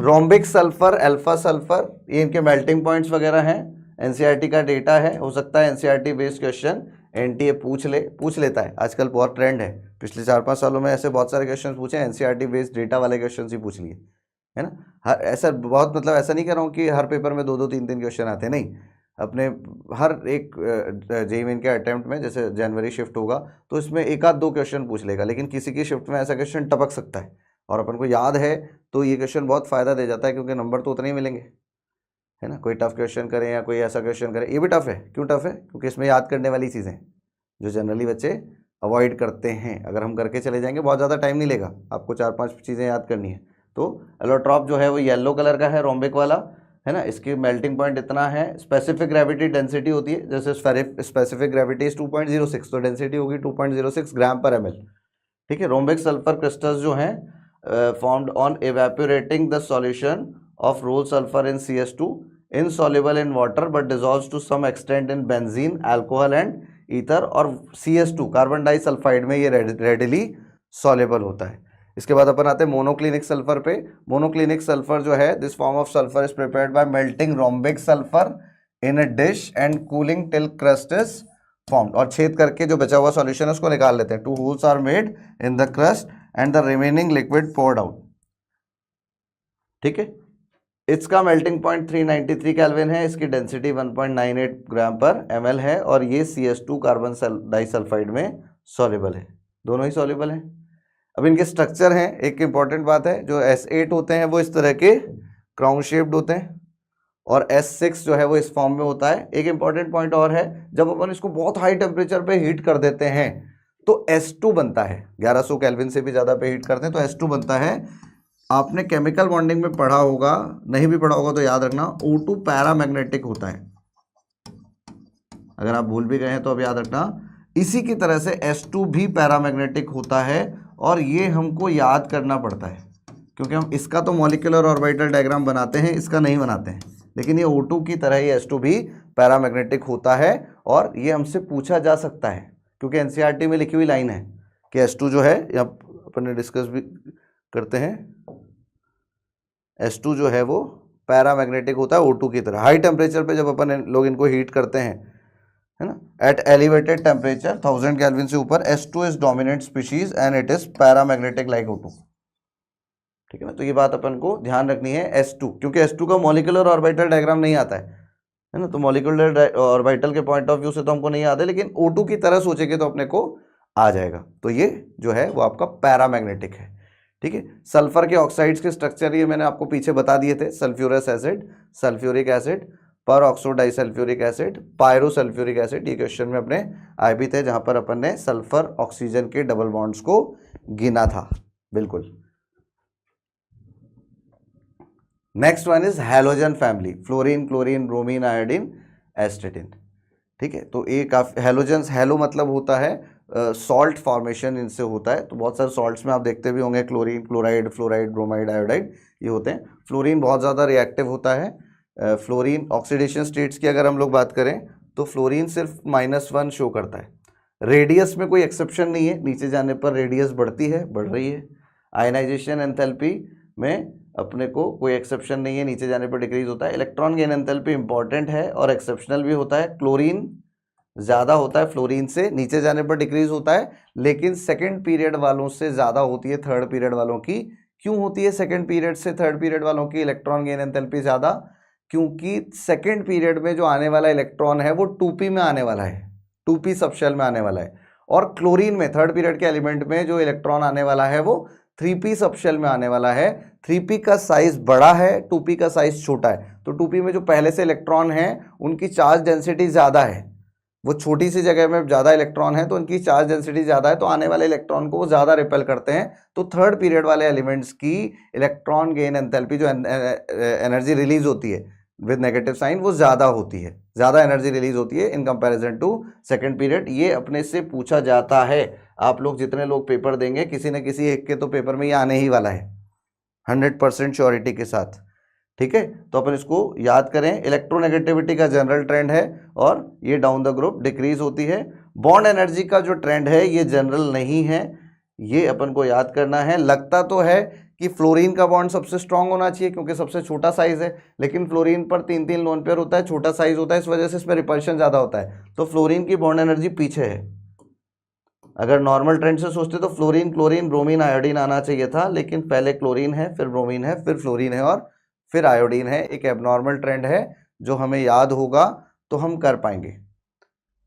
रोम्बिक सल्फर, अल्फा सल्फर, ये इनके मेल्टिंग पॉइंट्स वगैरह हैं, एनसीईआरटी का डेटा है, हो सकता है एनसीईआरटी बेस्ड क्वेश्चन एनटीए पूछ लेता है, आजकल बहुत ट्रेंड है, पिछले 4-5 सालों में ऐसे बहुत सारे क्वेश्चन पूछे, एनसीईआरटी बेस्ड डेटा वाले क्वेश्चन ही पूछ लिए, है ना। हर ऐसा बहुत, मतलब ऐसा नहीं कर रहा हूँ कि हर पेपर में 2-2 3-3 क्वेश्चन आते, नहीं, अपने हर एक जेईई मेन के अटेम्प्ट में, जैसे जनवरी शिफ्ट होगा तो इसमें 1-2 क्वेश्चन पूछ लेगा, लेकिन किसी की शिफ्ट में ऐसा क्वेश्चन टपक सकता है और अपन को याद है तो ये क्वेश्चन बहुत फ़ायदा दे जाता है, क्योंकि नंबर तो उतने ही मिलेंगे, है ना। कोई टफ क्वेश्चन करें या कोई ऐसा क्वेश्चन करें, ये भी टफ है, क्यों टफ है? क्योंकि इसमें याद करने वाली चीज़ें जो जनरली बच्चे अवॉइड करते हैं, अगर हम करके चले जाएंगे बहुत ज़्यादा टाइम नहीं लेगा, आपको 4-5 चीज़ें याद करनी है। तो एलोट्रॉप जो है वो येलो कलर का है, रोम्बिक वाला, है ना, इसकी मेल्टिंग पॉइंट इतना है, स्पेसिफिक ग्रेविटी डेंसिटी होती है, जैसे स्पेसिफिक ग्रेविटी इज 2.06, तो डेंसिटी होगी 2.06 ग्राम पर ml। ठीक है, रोम्बिक सल्फर क्रिस्टल्स जो हैं formed on evaporating the solution of roll sulfur in CS2, insoluble in water but dissolves to some extent in benzene, alcohol and ether, और CS2 carbon disulphide में ये readily soluble होता है। इसके बाद अपन आते हैं मोनोक्लिनिक सल्फर पे। मोनोक्लिनिक सल्फर जो है, this form of sulphur is prepared by melting rhombic sulphur in a dish and cooling till crust is formed, और छेद करके जो बचा हुआ सॉल्यूशन है उसको निकाल लेते हैं। 2 holes are made in the crust and the remaining liquid poured out. ठीक है, इसका मेल्टिंग पॉइंट 393 केल्विन है, इसकी डेंसिटी 1.98 ग्राम पर ml है, और ये CS2 कार्बन डाइसल्फाइड में सॉल्युबल है, दोनों ही सॉल्युबल हैं। अब इनके स्ट्रक्चर हैं, एक इंपॉर्टेंट बात है, जो S8 होते हैं वो इस तरह के क्राउन शेप्ड होते हैं, और S6 जो है वो इस फॉर्म में होता है। एक इंपॉर्टेंट पॉइंट और है, जब अपन इसको बहुत हाई टेम्परेचर पे हीट कर देते हैं तो S2 बनता है, 1100 केल्विन से भी ज़्यादा पे हीट करते हैं तो S2 बनता है। आपने केमिकल बॉन्डिंग में पढ़ा होगा, नहीं भी पढ़ा होगा तो याद रखना, O2 पैरामैग्नेटिक होता है, अगर आप भूल भी गए हैं तो अब याद रखना। इसी की तरह से S2 भी पैरामैग्नेटिक होता है, और ये हमको याद करना पड़ता है, क्योंकि हम इसका तो मॉलिक्यूलर ऑर्बिटल डायग्राम बनाते हैं, इसका नहीं बनाते हैं, लेकिन ये O2 की तरह ही H2 भी पैरामैग्नेटिक होता है और ये हमसे पूछा जा सकता है, क्योंकि एनसीईआरटी में लिखी हुई लाइन है कि H2 जो है, या अपन ने डिस्कस भी करते हैं, H2 जो है वो पैरामैग्नेटिक होता है O2 की तरह। हाई टेम्परेचर पे जब अपन लोग इनको हीट करते हैं, है ना, एट एलिवेटेड टेम्परेचर 1000 केल्विन से ऊपर, H2 is dominant species and it is paramagnetic like O2। ठीक है ना, तो ये बात अपन को ध्यान रखनी है। S2, क्योंकि S2 का मॉलिक्यूलर ऑर्बिटल डायग्राम नहीं आता है ना, तो मॉलिक्यूलर ऑर्बिटल के पॉइंट ऑफ व्यू से तो हमको नहीं आता है, लेकिन O2 की तरह सोचेंगे तो अपने को आ जाएगा। तो ये जो है वो आपका पैरामैग्नेटिक है। ठीक है, सल्फर के ऑक्साइड्स के स्ट्रक्चर ये मैंने आपको पीछे बता दिए थे, सल्फ्यूरस एसिड, सल्फ्यूरिक एसिड, पर oxo disulphuric acid, pyrosulphuric acid. ये क्वेश्चन में अपने आए भी थे, जहां पर अपन ने सल्फर ऑक्सीजन के डबल बॉन्ड्स को गिना था। बिल्कुल। Next one is halogen family, fluorine, chlorine, bromine, iodine, एस्टेटिन। ठीक है, तो ये काफी हैलोजेंस, हैलो मतलब होता है सॉल्ट फॉर्मेशन इनसे होता है। तो बहुत सारे सॉल्ट्स में आप देखते भी होंगे chlorine, chloride, fluoride, bromide, iodide, ये होते हैं। फ्लोरीन बहुत ज़्यादा रिएक्टिव होता है। फ्लोरीन ऑक्सीडेशन स्टेट्स की अगर हम लोग बात करें तो फ्लोरीन सिर्फ -1 शो करता है। रेडियस में कोई एक्सेप्शन नहीं है, नीचे जाने पर रेडियस बढ़ती है, बढ़ रही है। आयनाइजेशन एंथैल्पी में अपने को कोई एक्सेप्शन नहीं है, नीचे जाने पर डिक्रीज होता है। इलेक्ट्रॉन गेन एंथैल्पी इंपॉर्टेंट है और एक्सेप्शनल भी होता है। क्लोरीन ज़्यादा होता है फ्लोरीन से, नीचे जाने पर डिक्रीज होता है, लेकिन सेकंड पीरियड वालों से ज़्यादा होती है थर्ड पीरियड वालों की। क्यों होती है सेकंड पीरियड से थर्ड पीरियड वालों की इलेक्ट्रॉन गेन एंथैल्पी ज़्यादा? क्योंकि सेकंड पीरियड में जो आने वाला इलेक्ट्रॉन है वो 2p में आने वाला है, 2p सबशेल में आने वाला है। और क्लोरीन में थर्ड पीरियड के एलिमेंट में जो इलेक्ट्रॉन आने वाला है वो 3p सबशेल में आने वाला है। 3p का साइज बड़ा है, 2p का साइज छोटा है। तो 2p में जो पहले से इलेक्ट्रॉन है उनकी चार्ज डेंसिटी ज़्यादा है, वो छोटी सी जगह में ज़्यादा इलेक्ट्रॉन है तो उनकी चार्ज डेंसिटी ज़्यादा है, तो आने वाले इलेक्ट्रॉन को वो ज़्यादा रिपेल करते हैं। तो थर्ड पीरियड वाले एलिमेंट्स की इलेक्ट्रॉन गेन एंथैल्पी, जो एनर्जी रिलीज होती है विद नेगेटिव साइन, वो ज़्यादा होती है, ज़्यादा एनर्जी रिलीज होती है in comparison to second period. ये अपने से पूछा जाता है। आप लोग जितने लोग पेपर देंगे, किसी न किसी एक के तो पेपर में ये आने ही वाला है 100% श्योरिटी के साथ। ठीक है, तो अपन इसको याद करें। इलेक्ट्रोनेगेटिविटी का जनरल ट्रेंड है और ये डाउन द ग्रुप डिक्रीज होती है। बॉन्ड एनर्जी का जो ट्रेंड है ये जनरल नहीं है, ये अपन को याद करना है। लगता तो है कि फ्लोरीन का बॉन्ड सबसे स्ट्रांग होना चाहिए क्योंकि सबसे छोटा साइज है, लेकिन फ्लोरीन पर 3 लोन पेयर होता है, छोटा साइज होता है, इस वजह से इसमें रिपल्शन ज़्यादा होता है। तो फ्लोरीन की बॉन्ड एनर्जी पीछे है। अगर नॉर्मल ट्रेंड से सोचते तो फ्लोरीन, क्लोरीन, ब्रोमीन, आयोडीन आना चाहिए था, लेकिन पहले क्लोरीन है, फिर ब्रोमीन है, फिर फ्लोरीन है और फिर आयोडीन है। एक एबनॉर्मल ट्रेंड है जो हमें याद होगा तो हम कर पाएंगे।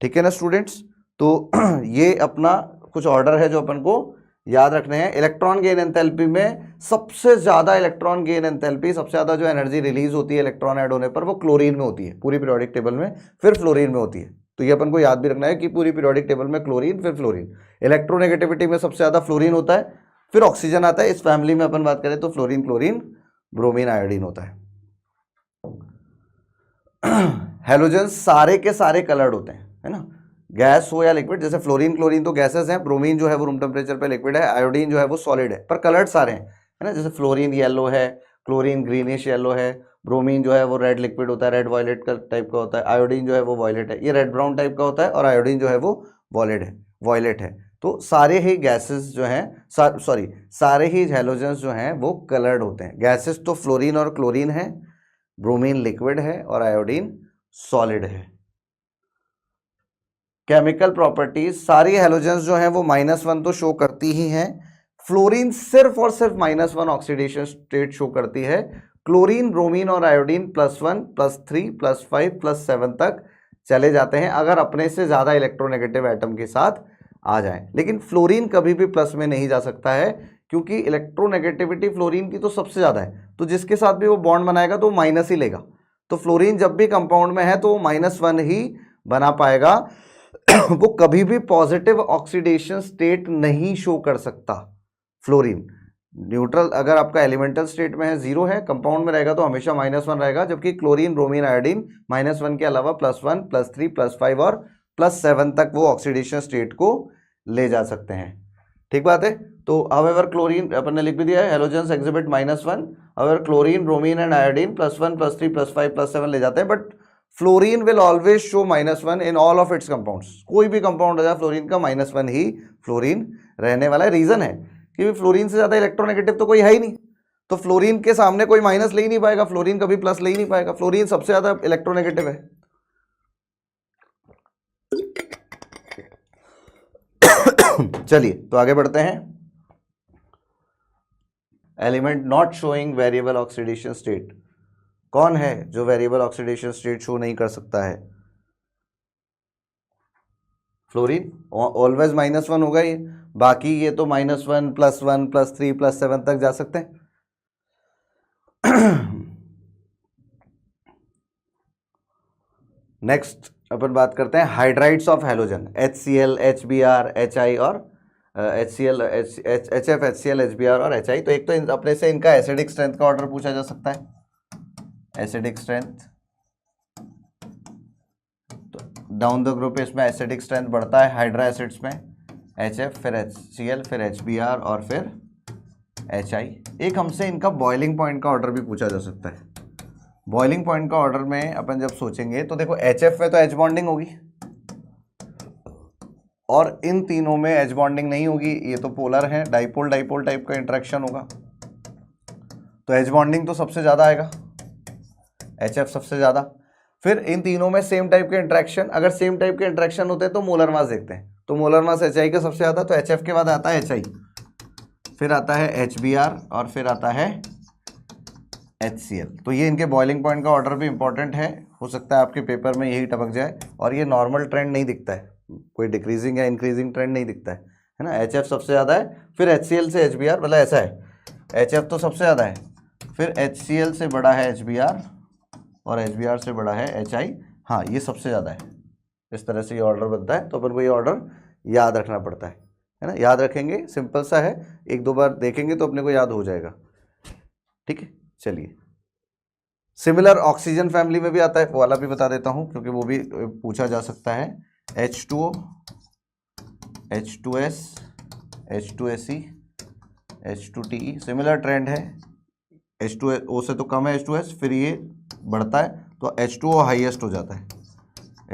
ठीक है ना स्टूडेंट्स, तो ये अपना कुछ ऑर्डर है जो अपन को याद रखने हैं। इलेक्ट्रॉन गेन एंथैल्पी में सबसे ज़्यादा इलेक्ट्रॉन गेन एंथैल्पी, सबसे ज़्यादा जो एनर्जी रिलीज होती है इलेक्ट्रॉन ऐड होने पर, वो क्लोरीन में होती है पूरी पीरियोडिक टेबल में, फिर फ्लोरीन में होती है। तो ये अपन को याद भी रखना है कि पूरी पीरियोडिक टेबल में क्लोरीन, फिर फ्लोरीन। इलेक्ट्रोनेगेटिविटी में सबसे ज़्यादा फ्लोरीन होता है, फिर ऑक्सीजन आता है। इस फैमिली में अपन बात करें तो फ्लोरीन, क्लोरीन, ब्रोमीन, आयोडीन होता है। हैलोजन सारे के सारे कलर्ड होते हैं, है ना, गैस हो या लिक्विड। जैसे फ्लोरीन, क्लोरीन तो गैसेस हैं, ब्रोमीन जो है वो रूम टेम्परेचर पे लिक्विड है, आयोडीन जो है वो सॉलिड है, पर कलर्ड सारे हैं, है ना। जैसे फ्लोरीन येलो है, क्लोरीन ग्रीनिश येलो है, ब्रोमीन जो है वो रेड लिक्विड होता है, रेड वॉयलेट का टाइप का होता है, आयोडीन जो है वो वॉयलेट है, ये रेड ब्राउन टाइप का होता है, और आयोडीन जो है वो वॉयलेट है। तो सारे ही गैसेस जो हैं, सारे ही हैलोजेंस जो हैं वो कलर्ड होते हैं। गैसेस तो फ्लोरीन और क्लोरीन है, ब्रोमीन लिक्विड है और आयोडीन सॉलिड है। केमिकल प्रॉपर्टीज, सारी हैलोजेंस जो हैं वो -1 तो शो करती ही हैं। फ्लोरीन सिर्फ और सिर्फ -1 ऑक्सीडेशन स्टेट शो करती है। क्लोरीन, ब्रोमीन और आयोडीन +1, +3, +5, +7 तक चले जाते हैं अगर अपने से ज़्यादा इलेक्ट्रोनेगेटिव एटम के साथ आ जाएं। लेकिन फ्लोरीन कभी भी प्लस में नहीं जा सकता है क्योंकि इलेक्ट्रोनेगेटिविटी फ्लोरीन की तो सबसे ज़्यादा है, तो जिसके साथ भी वो बॉन्ड बनाएगा तो माइनस ही लेगा। तो फ्लोरीन जब भी कंपाउंड में है तो वो -1 ही बना पाएगा। वो कभी भी पॉजिटिव ऑक्सीडेशन स्टेट नहीं शो कर सकता। फ्लोरीन न्यूट्रल, अगर आपका एलिमेंटल स्टेट में है 0 है, कंपाउंड में रहेगा तो हमेशा -1 रहेगा, जबकि क्लोरीन, ब्रोमीन, आयोडीन -1 के अलावा +1, +3, +5 और +7 तक वो ऑक्सीडेशन स्टेट को ले जा सकते हैं। ठीक बात है। तो हाउएवर क्लोरीन अपन ने लिख भी दिया है, halogens exhibit -1, however chlorine, bromine and iodine +1 +3 +5 +7 ले जाते हैं, but fluorine will always show -1 in all of its compounds. कोई भी कंपाउंड हो जाए फ्लोरीन का -1 ही फ्लोरीन रहने वाला है। रीजन है कि फ्लोरीन से ज्यादा इलेक्ट्रोनेगेटिव तो कोई है ही नहीं, तो फ्लोरीन के सामने कोई माइनस ले ही नहीं पाएगा, फ्लोरीन कभी प्लस ले ही नहीं पाएगा, फ्लोरीन सबसे ज्यादा इलेक्ट्रोनेगेटिव है। चलिए तो आगे बढ़ते हैं। Element not showing variable oxidation state, कौन है जो वेरिएबल ऑक्सीडेशन स्टेट शो नहीं कर सकता है? फ्लोरीन ऑलवेज -1 होगा ये, बाकी ये तो -1 +1 +3 +7 तक जा सकते हैं। नेक्स्ट अपन बात करते हैं hydrides of halogen, HCl, HBr, HI और HCl, HF, HCl, HBr और HI। तो एक तो अपने से इनका एसिडिक स्ट्रेंथ का ऑर्डर पूछा जा सकता है, एसिडिक स्ट्रेंथ। तो डाउन द ग्रुप इसमें एसिडिक स्ट्रेंथ बढ़ता है हाइड्रा एसिड्स में, HF, फिर HCl, फिर HBr और फिर HI। एक हमसे इनका बॉइलिंग पॉइंट का ऑर्डर भी पूछा जा सकता है। बॉइलिंग पॉइंट का ऑर्डर में अपन जब सोचेंगे तो देखो HF में तो H बॉन्डिंग होगी और इन तीनों में H बॉन्डिंग नहीं होगी, ये तो पोलर है, डाइपोल डाइपोल टाइप का इंटरेक्शन होगा, तो H बॉन्डिंग तो सबसे ज्यादा आएगा, HF सबसे ज्यादा। फिर इन तीनों में सेम टाइप के इंटरेक्शन, अगर सेम टाइप के इंटरेक्शन होते हैं तो मोलर मास देखते हैं, तो मोलर मास HI का सबसे ज्यादा, तो HF के बाद आता है HI, फिर आता है HBr और फिर आता है HCl। तो ये इनके बॉइलिंग पॉइंट का ऑर्डर भी इंपॉर्टेंट है, हो सकता है आपके पेपर में यही टपक जाए। और ये नॉर्मल ट्रेंड नहीं दिखता है, कोई डिक्रीजिंग या इंक्रीजिंग ट्रेंड नहीं दिखता है ना। HF सबसे ज़्यादा है, फिर HCl से HBr, मतलब ऐसा है HF तो सबसे ज़्यादा है, फिर HCl से बड़ा है HBr और HBr से बड़ा है HI। हाँ ये सबसे ज़्यादा है, इस तरह से ये ऑर्डर बनता है। तो अपन को ये ऑर्डर याद रखना पड़ता है ना, याद रखेंगे, सिंपल सा है, एक दो बार देखेंगे तो अपने को याद हो जाएगा। ठीक है, चलिए सिमिलर ऑक्सीजन फैमिली में भी आता है, वो वाला भी बता देता हूं क्योंकि वो भी पूछा जा सकता है। H2O, H2S, H2Se, H2Te, similar trend है, H2O से तो कम है H2S, फिर ये बढ़ता है तो H2O हाईएस्ट हो जाता है,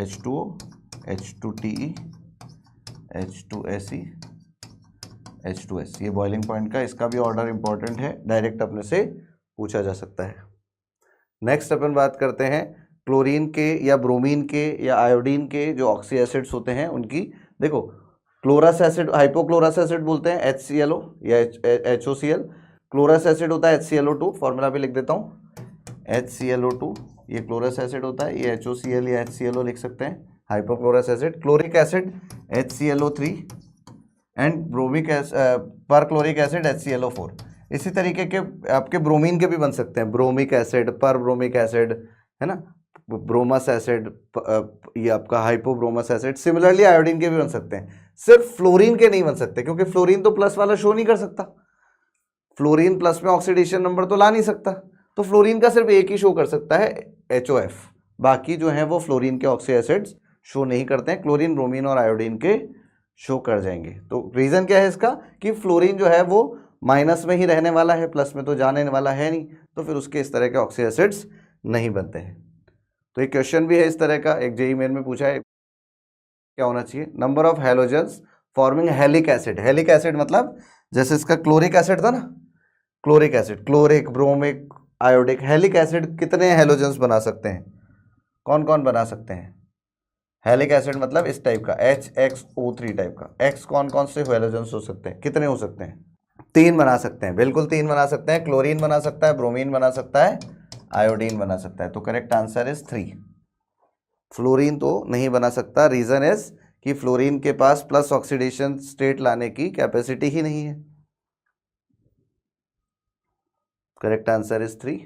H2O, H2Te, H2Se, H2S। ये बॉइलिंग पॉइंट का इसका भी ऑर्डर इंपॉर्टेंट है, डायरेक्ट अपने से पूछा जा सकता है। नेक्स्ट अपन बात करते हैं क्लोरीन के या ब्रोमीन के या आयोडीन के जो ऑक्सी एसिड्स होते हैं उनकी। देखो क्लोरस एसिड, हाइपोक्लोरस एसिड बोलते हैं HClO या HOCl, क्लोरस एसिड होता है HClO2, फॉर्मूला भी लिख देता हूँ HClO2, ये क्लोरस एसिड होता है, ये HOCl या HClO लिख सकते हैं, hypochlorous acid. Chloric acid HClO3 and bromic perchloric acid HClO4। इसी तरीके के आपके ब्रोमीन के भी बन सकते हैं, ब्रोमिक एसिड, पर ब्रोमिक एसिड, है ना, ब्रोमस एसिड, ये आपका हाइपोब्रोमस एसिड। सिमिलरली आयोडीन के भी बन सकते हैं, सिर्फ फ्लोरीन के नहीं बन सकते क्योंकि फ्लोरीन तो प्लस वाला शो नहीं कर सकता, फ्लोरीन प्लस में ऑक्सीडेशन नंबर तो ला नहीं सकता, तो फ्लोरीन का सिर्फ एक ही शो कर सकता है HOF, बाकी जो है वो फ्लोरीन के ऑक्सी एसिड्स शो नहीं करते हैं, क्लोरीन, ब्रोमीन और आयोडीन के शो कर जाएंगे। तो रीजन क्या है इसका कि फ्लोरीन जो है वो माइनस में ही रहने वाला है, प्लस में तो जाने वाला है नहीं, तो फिर उसके इस तरह के ऑक्सी एसिड्स नहीं बनते हैं। तो एक क्वेश्चन भी है इस तरह का, एक जेईई मेन में पूछा है, क्या होना चाहिए, number of halogens forming हेलिक acid. हेलिक acid मतलब जैसे इसका क्लोरिक एसिड था ना, chloric acid, chloric, bromic, iodic, हेलिक acid कितने हैलोजेंस बना सकते हैं, कौन कौन बना सकते हैं? हेलिक एसिड मतलब इस टाइप का HXO3 टाइप का। X कौन कौन से हैलोजेंस हो सकते हैं, कितने हो सकते हैं? 3 बना सकते हैं, बिल्कुल 3 बना सकते हैं, क्लोरीन बना सकता है, ब्रोमीन बना सकता है, आयोडीन बना सकता है। तो करेक्ट आंसर इज 3। फ्लोरीन तो नहीं बना सकता, रीजन इज कि फ्लोरीन के पास प्लस ऑक्सीडेशन स्टेट लाने की कैपेसिटी ही नहीं है। Correct answer is 3।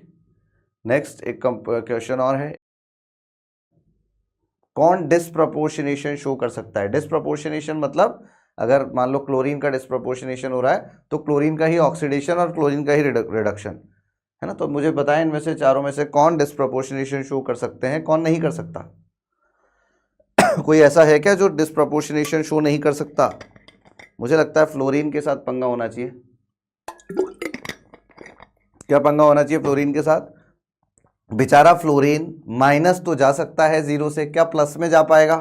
नेक्स्ट एक क्वेश्चन और है, कौन डिस्प्रपोर्शनेशन शो कर सकता है? डिस्प्रपोर्शनेशन मतलब अगर मान लो क्लोरीन का डिस्प्रपोर्शनेशन हो रहा है तो क्लोरीन का ही ऑक्सीडेशन और क्लोरीन का ही रिडक्शन, है ना। तो मुझे बताएं इनमें से चारों में से कौन डिस्प्रपोर्शनेशन शो कर सकते हैं, कौन नहीं कर सकता? कोई ऐसा है क्या जो डिस्प्रपोर्शनेशन शो नहीं कर सकता? मुझे लगता है फ्लोरीन के साथ पंगा होना चाहिए। क्या पंगा होना चाहिए फ्लोरीन के साथ? बेचारा फ्लोरीन माइनस तो जा सकता है 0 से, क्या प्लस में जा पाएगा?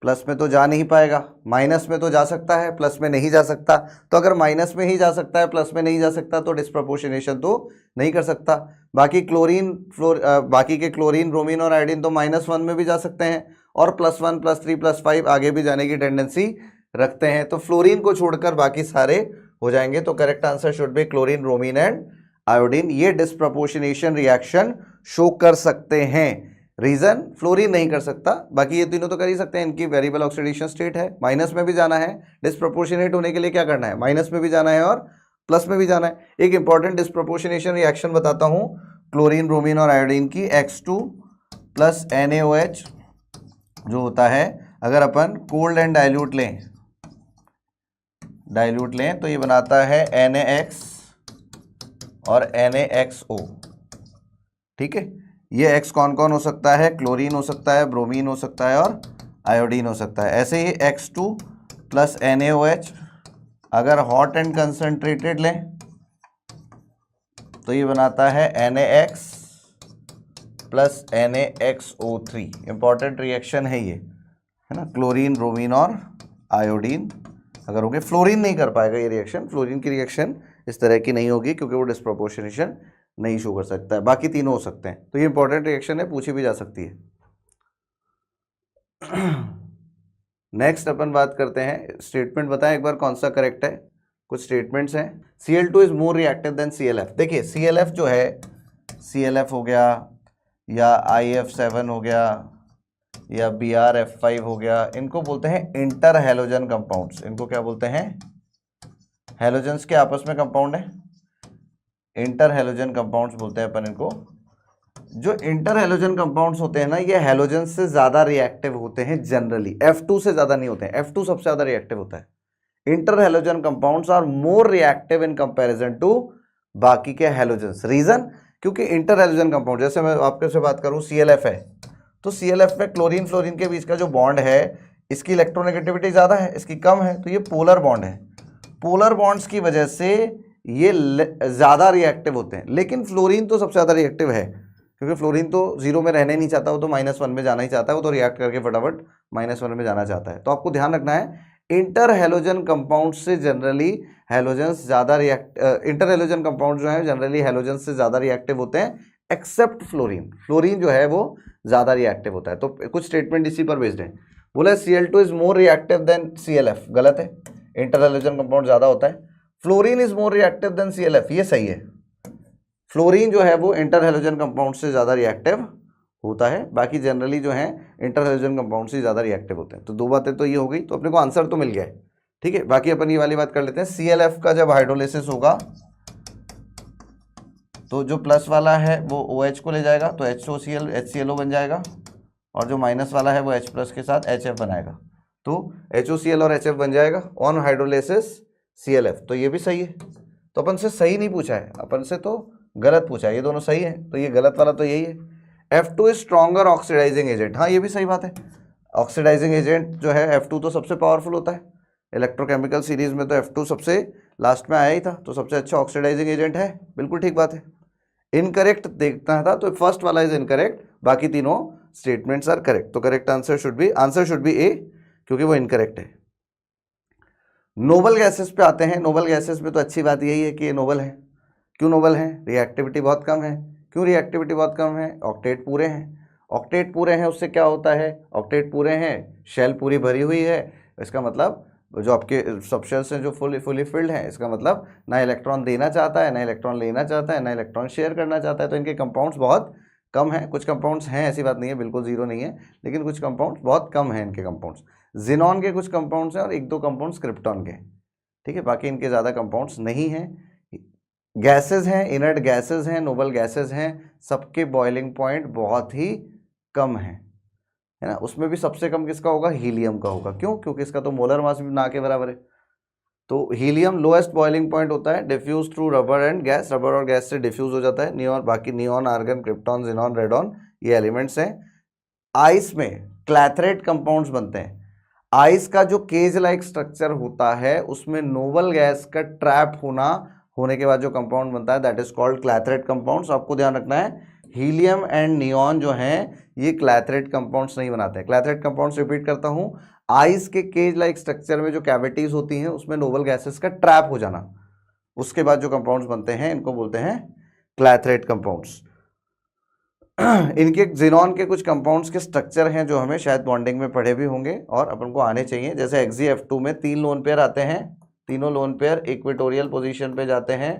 प्लस में तो जा नहीं पाएगा। माइनस में तो जा सकता है, प्लस में नहीं जा सकता। तो अगर माइनस में ही जा सकता है, प्लस में नहीं जा सकता, तो डिस्प्रपोर्शनेशन तो नहीं कर सकता। बाकी बाकी के क्लोरीन, ब्रोमीन और आयोडीन तो -1 में भी जा सकते हैं और +1, +3, +5 आगे भी जाने की टेंडेंसी रखते हैं। तो फ्लोरीन को छोड़कर बाकी सारे हो जाएंगे। तो correct answer should be chlorine, bromine and iodine. ये डिस्प्रपोर्शनेशन रिएक्शन शो कर सकते हैं। रीजन, फ्लोरीन नहीं कर सकता, बाकी ये तीनों तो कर ही सकते हैं। इनकी वेरिएबल ऑक्सीडेशन स्टेट है, माइनस में भी जाना है। डिस्प्रपोर्शनेट होने के लिए क्या करना है? माइनस में भी जाना है और प्लस में भी जाना है। एक इंपॉर्टेंट डिस्प्रपोर्शनेशन रिएक्शन बताता हूं क्लोरीन, ब्रोमीन और आयोडीन की। X2 + NaOH जो होता है, अगर अपन कोल्ड एंड डाइल्यूट लें तो ये बनाता है NaX और NaXO। ठीक है, ये X कौन कौन हो सकता है? क्लोरीन हो सकता है, ब्रोमीन हो सकता है और आयोडीन हो सकता है। ऐसे ही X2 + NaOH अगर हॉट एंड कंसंट्रेटेड लें तो ये बनाता है NaX + NaXO3। इंपॉर्टेंट रिएक्शन है ये, है ना। क्लोरीन, ब्रोमीन और आयोडीन अगर होंगे, फ्लोरीन नहीं कर पाएगा ये रिएक्शन। फ्लोरीन की रिएक्शन इस तरह की नहीं होगी क्योंकि वो डिस्प्रपोर्शनेशन नहीं शो कर सकता है। बाकी तीनों हो सकते हैं। तो ये इंपॉर्टेंट रिएक्शन है, पूछी भी जा सकती है। नेक्स्ट अपन बात करते हैं, स्टेटमेंट बताएं एक बार कौन सा करेक्ट है। कुछ स्टेटमेंट्स हैं। Cl2 is more reactive than ClF। देखिए ClF जो है, ClF हो गया या IF7 हो गया या BrF5 हो गया, इनको बोलते हैं इंटर हैलोजन कंपाउंड्स। इनको क्या बोलते हैं? हैलोजन्स के आपस में कंपाउंड है, इंटर हैलोजन कंपाउंड्स बोलते हैं अपन इनको। जो इंटर हैलोजन कंपाउंड्स होते हैं ना, ये हैलोजन से ज्यादा रिएक्टिव होते हैं जनरली, F2 से ज्यादा नहीं होते हैं। F2 सबसे ज्यादा रिएक्टिव होता है। Inter halogen compounds are more reactive in comparison to बाकी के हैलोजन्स। रीजन, क्योंकि इंटर हैलोजन कंपाउंड, जैसे मैं आपके से बात करूं ClF है, तो ClF में क्लोरीन फ्लोरीन के बीच का जो बॉन्ड है, इसकी इलेक्ट्रोनेगेटिविटी ज्यादा है, इसकी कम है, तो ये पोलर बॉन्ड है। पोलर बॉन्ड्स की वजह से ये ज्यादा रिएक्टिव होते हैं। लेकिन फ्लोरीन तो सबसे ज्यादा रिएक्टिव है, क्योंकि फ्लोरीन तो 0 में रहना ही नहीं चाहता, वो तो -1 में जाना ही चाहता है। वो तो रिएक्ट करके फटाफट -1 में जाना चाहता है। तो आपको ध्यान रखना है, इंटर हैलोजन कंपाउंड से जनरली हैलोजन्स ज्यादा इंटर हैलोजन कंपाउंड जो है जनरली हैलोजन्स से ज्यादा रिएक्टिव होते हैं, एक्सेप्ट फ्लोरीन। फ्लोरीन जो है वो ज्यादा रिएक्टिव होता है। तो कुछ स्टेटमेंट इसी पर बेस्ड है। बोला Cl2 is more reactive than ClF, गलत है। इंटर हैलोजन कंपाउंड ज्यादा होता है। Fluorine is more reactive than ClF, ये सही है। फ्लोरीन जो है वो इंटर हैलोजन कंपाउंड से ज्यादा रिएक्टिव होता है। बाकी जनरली जो है इंटर हैलोजन कंपाउंड से ज्यादा रिएक्टिव होते हैं। तो दो बातें तो ये हो गई, तो अपने को आंसर तो मिल गया है। ठीक है, बाकी अपन ये वाली बात कर लेते हैं। ClF का जब हाइड्रोलिसिस होगा तो जो प्लस वाला है वो OH को ले जाएगा, तो HOCl HClO बन जाएगा, और जो माइनस वाला है वो H+ के साथ HF बनाएगा, तो HOCl और HF बन जाएगा ऑन हाइड्रोलिसिस ClF। तो ये भी सही है। तो अपन से सही नहीं पूछा है, अपन से तो गलत पूछा है। ये दोनों सही है, तो ये गलत वाला तो यही है। F2 is stronger oxidising agent. हाँ, ये भी सही बात है। ऑक्सीडाइजिंग एजेंट जो है F2 तो सबसे पावरफुल होता है। इलेक्ट्रोकेमिकल सीरीज में तो F2 सबसे लास्ट में आया ही था, तो सबसे अच्छा ऑक्सीडाइजिंग एजेंट है। बिल्कुल ठीक बात है। इनकरेक्ट देखना था, तो फर्स्ट वाला इज इनकरेक्ट, बाकी तीनों स्टेटमेंट्स आर करेक्ट। तो करेक्ट आंसर शुड बी ए, क्योंकि वो इनकरेक्ट है। नोबल गैसेस पे आते हैं। नोबल गैसेस में तो अच्छी बात यही है कि ये नोबल है। क्यों नोबल है? रिएक्टिविटी बहुत कम है। क्यों रिएक्टिविटी बहुत कम है? ऑक्टेट पूरे हैं। ऑक्टेट पूरे हैं, उससे क्या होता है? ऑक्टेट पूरे हैं, शेल पूरी भरी हुई है, इसका मतलब जो आपके सबशेल्स हैं जो फुली फिल्ड हैं, इसका मतलब ना इलेक्ट्रॉन देना चाहता है, ना इलेक्ट्रॉन लेना चाहता है, ना इलेक्ट्रॉन शेयर करना चाहता है। तो इनके कंपाउंड्स बहुत कम हैं। कुछ कंपाउंड्स हैं, ऐसी बात नहीं है, बिल्कुल जीरो नहीं है, लेकिन कुछ कंपाउंड्स बहुत कम हैं इनके कंपाउंड्स। जिनॉन के कुछ कंपाउंड्स हैं और 1-2 कंपाउंड्स क्रिप्टॉन के। ठीक है, बाकी इनके ज़्यादा कंपाउंड्स नहीं हैं। गैसेज हैं, इनर्ट गैसेज हैं, नोबल गैसेज हैं, सबके बॉइलिंग पॉइंट बहुत ही कम है ना। उसमें भी सबसे कम किसका होगा? हीलियम का होगा। क्यों? क्योंकि इसका तो मोलर मास भी ना के बराबर है। तो हीलियम लोएस्ट बॉइलिंग पॉइंट होता है, diffuse through rubber and gas. Rubber और गैस से डिफ्यूज हो जाता है। नियॉन, बाकी neon, argon, krypton, xenon, radon, ये एलिमेंट्स हैं। आइस में क्लैथरेट कंपाउंड्स बनते हैं। आइस का जो केज लाइक स्ट्रक्चर होता है उसमें नोबल गैस का ट्रैप होने के बाद जो कंपाउंड बनता है that is called clathrate compounds. आपको ध्यान रखना है हीलियम एंड नियॉन जो हैं ये क्लैथरेट कंपाउंड्स नहीं बनाते हैं। क्लैथरेट कंपाउंड्स रिपीट करता हूं, आइस के केज लाइक स्ट्रक्चर में जो कैविटीज होती हैं उसमें नोबल गैसेस का ट्रैप हो जाना, उसके बाद जो कंपाउंड्स बनते हैं इनको बोलते हैं क्लैथरेट कंपाउंड्स। इनके ज़ीनॉन के कुछ कंपाउंड्स के स्ट्रक्चर हैं जो हमें शायद बॉन्डिंग में पढ़े भी होंगे और अपन को आने चाहिए। जैसे XeF2 में 3 लोन पेयर आते हैं, तीनों लोन पेयर इक्वेटोरियल पोजीशन पे जाते हैं,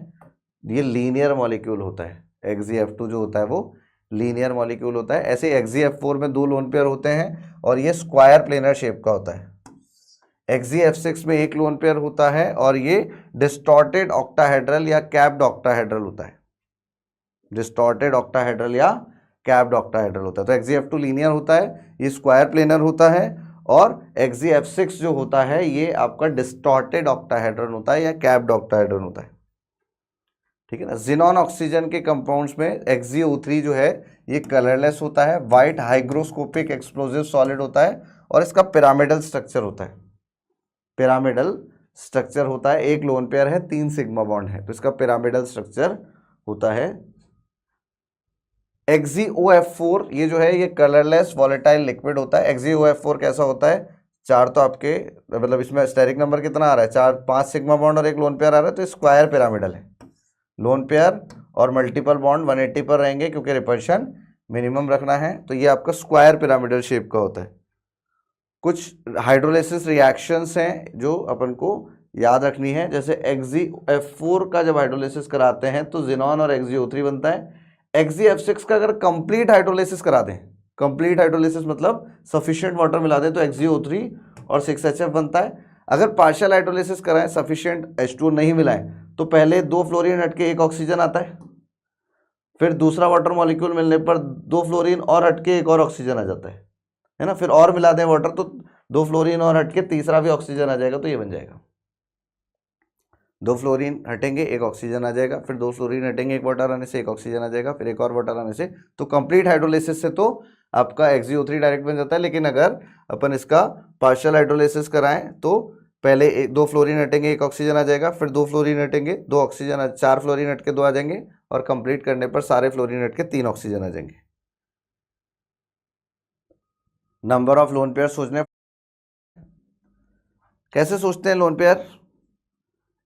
ये लीनियर मॉलिक्यूल होता है। XeF2 जो होता है वो लीनियर मॉलिक्यूल होता है। ऐसे XeF4 में 2 लोन पेयर होते हैं और ये स्क्वायर प्लेनर शेप का होता है। XeF6 में 1 लोन पेयर होता है और ये डिस्टॉर्टेड ऑक्टाहेड्रल या कैप्ड ऑक्टाहेड्रल होता है। डिस्टॉर्टेड ऑक्टाहेड्रल या कैप्ड ऑक्टाहेड्रल होता है। तो XeF2 लीनियर होता है, ये स्क्वायर प्लेनर होता है, और XeF6 जो होता है ये आपका डिस्टॉर्टेड ऑक्टाहेड्रल होता है या कैप्ड ऑक्टाहेड्रल होता है। ठीक है ना। जिनॉन ऑक्सीजन के कंपाउंड्स में XeO3 जो है ये कलरलेस होता है, व्हाइट हाइग्रोस्कोपिक एक्सप्लोजिव सॉलिड होता है और इसका पिरामिडल स्ट्रक्चर होता है। पिरामिडल स्ट्रक्चर होता है, 1 लोन पेयर है, 3 सिग्मा बॉन्ड है, तो इसका पिरामिडल स्ट्रक्चर होता है। XeOF4 ये जो है ये कलरलेस वॉलेटाइल लिक्विड होता है। XeOF4 कैसा होता है, 4 तो आपके मतलब इसमें स्टेरिक नंबर कितना आ रहा है, 4, 5 सिग्मा बॉन्ड और 1 लोन पेयर आ रहा है, तो स्क्वायर पिरामिडल है। लोन पेयर और मल्टीपल बॉन्ड 180 पर रहेंगे क्योंकि रिपल्शन मिनिमम रखना है, तो ये आपका स्क्वायर पिरामिडल शेप का होता है। कुछ हाइड्रोलिसिस रिएक्शंस हैं जो अपन को याद रखनी है, जैसे XeF4 का जब हाइड्रोलिसिस कराते हैं तो जिनॉन और XeO3 बनता है। XeF6 का अगर कंप्लीट हाइड्रोलिसिस करा दें, कंप्लीट हाइड्रोलिसिस मतलब सफिशिएंट वाटर मिला दें, तो XeO3 और 6HF बनता है। अगर पार्शियल हाइड्रोलिसिस कराएं, सफिशिएंट H2 नहीं मिलाएं, तो पहले 2 फ्लोरीन हट के 1 ऑक्सीजन आता है, फिर दूसरा वाटर मॉलिक्यूल मिलने पर 2 फ्लोरीन और हट के 1 और ऑक्सीजन आ जाता है ना। फिर और मिला दें वाटर तो 2 फ्लोरीन और हट के तीसरा भी ऑक्सीजन आ जाएगा, तो ये बन जाएगा। 2 फ्लोरीन हटेंगे 1 ऑक्सीजन आ जाएगा, फिर 2 फ्लोरीन हटेंगे 1 वाटर आने से 1 ऑक्सीजन आ जाएगा, फिर 1 और वाटर आने से, तो कंप्लीट हाइड्रोलिसिस से तो आपका XeO3 डायरेक्ट बन जाता है। लेकिन अगर अपन इसका पार्शियल हाइड्रोलिसिस कराएं तो पहले 2 फ्लोरीन हटेंगे 1 ऑक्सीजन आ जाएगा, फिर 2 फ्लोरीन हटेंगे 2 ऑक्सीजन, 4 फ्लोरीन हट के 2 आ जाएंगे, और कंप्लीट करने पर सारे फ्लोरीन हट के 3 ऑक्सीजन आ जाएंगे। नंबर ऑफ लोन पेयर सोचने कैसे सोचते हैं लोन पेयर।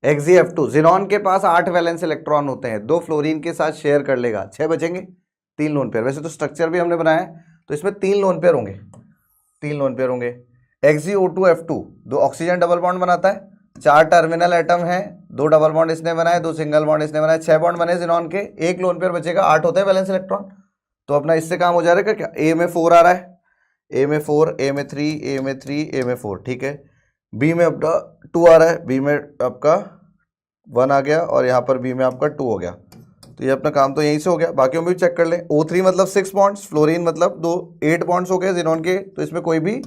XeF2 जिनॉन के पास 8 वैलेंस इलेक्ट्रॉन होते हैं, 2 फ्लोरीन के साथ शेयर कर लेगा, 6 बचेंगे, 3 लोन पेयर। वैसे तो स्ट्रक्चर भी हमने बनाया है, तो इसमें 3 लोन पेयर होंगे, 3 लोन पेयर होंगे। XeO2F2 2 ऑक्सीजन डबल बॉन्ड बनाता है, 4 टर्मिनल एटम है, 2 डबल बॉन्ड इसने बनाए, 2 सिंगल बॉन्ड इसने बनाए, 6 बॉन्ड बने जिनॉन के, 1 लोन पेयर बचेगा, 8 होते हैं वैलेंस इलेक्ट्रॉन। तो अपना इससे काम हो जा रहा है क्या, A में 4 आ रहा है, A में 4, A में 3, A में 3, A में 4, ठीक है। B में आपका 2 आ रहा है, B में आपका 1 आ गया, और यहाँ पर B में आपका 2 हो गया, तो ये अपना काम तो यहीं से हो गया। बाकियों में भी चेक कर लें। O3 मतलब 6 बॉन्ड्स, फ्लोरीन मतलब 8 बॉन्ड्स हो गए जिनॉन के, तो इसमें कोई भी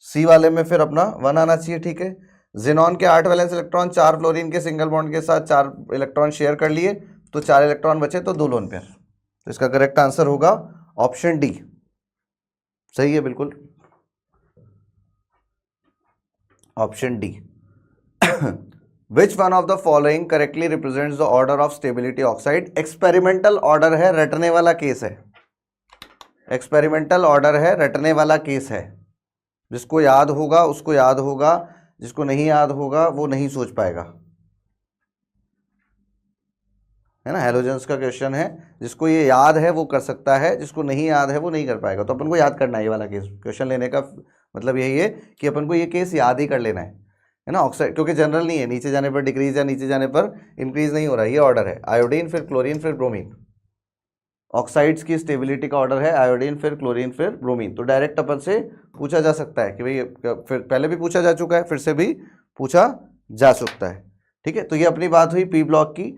C वाले में फिर अपना 1 आना चाहिए, ठीक है। जिनॉन के 8 वैलेंस इलेक्ट्रॉन, 4 फ्लोरीन के सिंगल बॉन्ड के साथ 4 इलेक्ट्रॉन शेयर कर लिए, तो 4 इलेक्ट्रॉन बचे, तो 2 लोन पेयर। तो इसका करेक्ट आंसर होगा ऑप्शन डी, सही है बिल्कुल, option D. Which one of the following correctly represents the order of stability oxide? Experimental order है, रटने वाला केस है, एक्सपेरिमेंटल ऑर्डर है, रटने वाला केस है। जिसको याद होगा उसको याद होगा, जिसको नहीं याद होगा वो नहीं सोच पाएगा, है ना। हेलोजेंस का क्वेश्चन है, जिसको ये याद है वो कर सकता है, जिसको नहीं याद है वो नहीं कर पाएगा। तो अपन को याद करना है ये वाला केस। क्वेश्चन लेने का मतलब यही है कि अपन को ये केस याद ही कर लेना है ना। ऑक्साइड क्योंकि जनरल नहीं है, नीचे जाने पर डिक्रीज या नीचे जाने पर इंक्रीज नहीं हो रहा है, ये ऑर्डर है। आयोडीन फिर क्लोरीन फिर ब्रोमीन, ऑक्साइड्स की स्टेबिलिटी का ऑर्डर है आयोडीन फिर क्लोरीन फिर ब्रोमीन। तो डायरेक्ट अपन से पूछा जा सकता है कि भाई, फिर पहले भी पूछा जा चुका है, फिर से भी पूछा जा सकता है, ठीक है। तो ये अपनी बात हुई पी ब्लॉक की।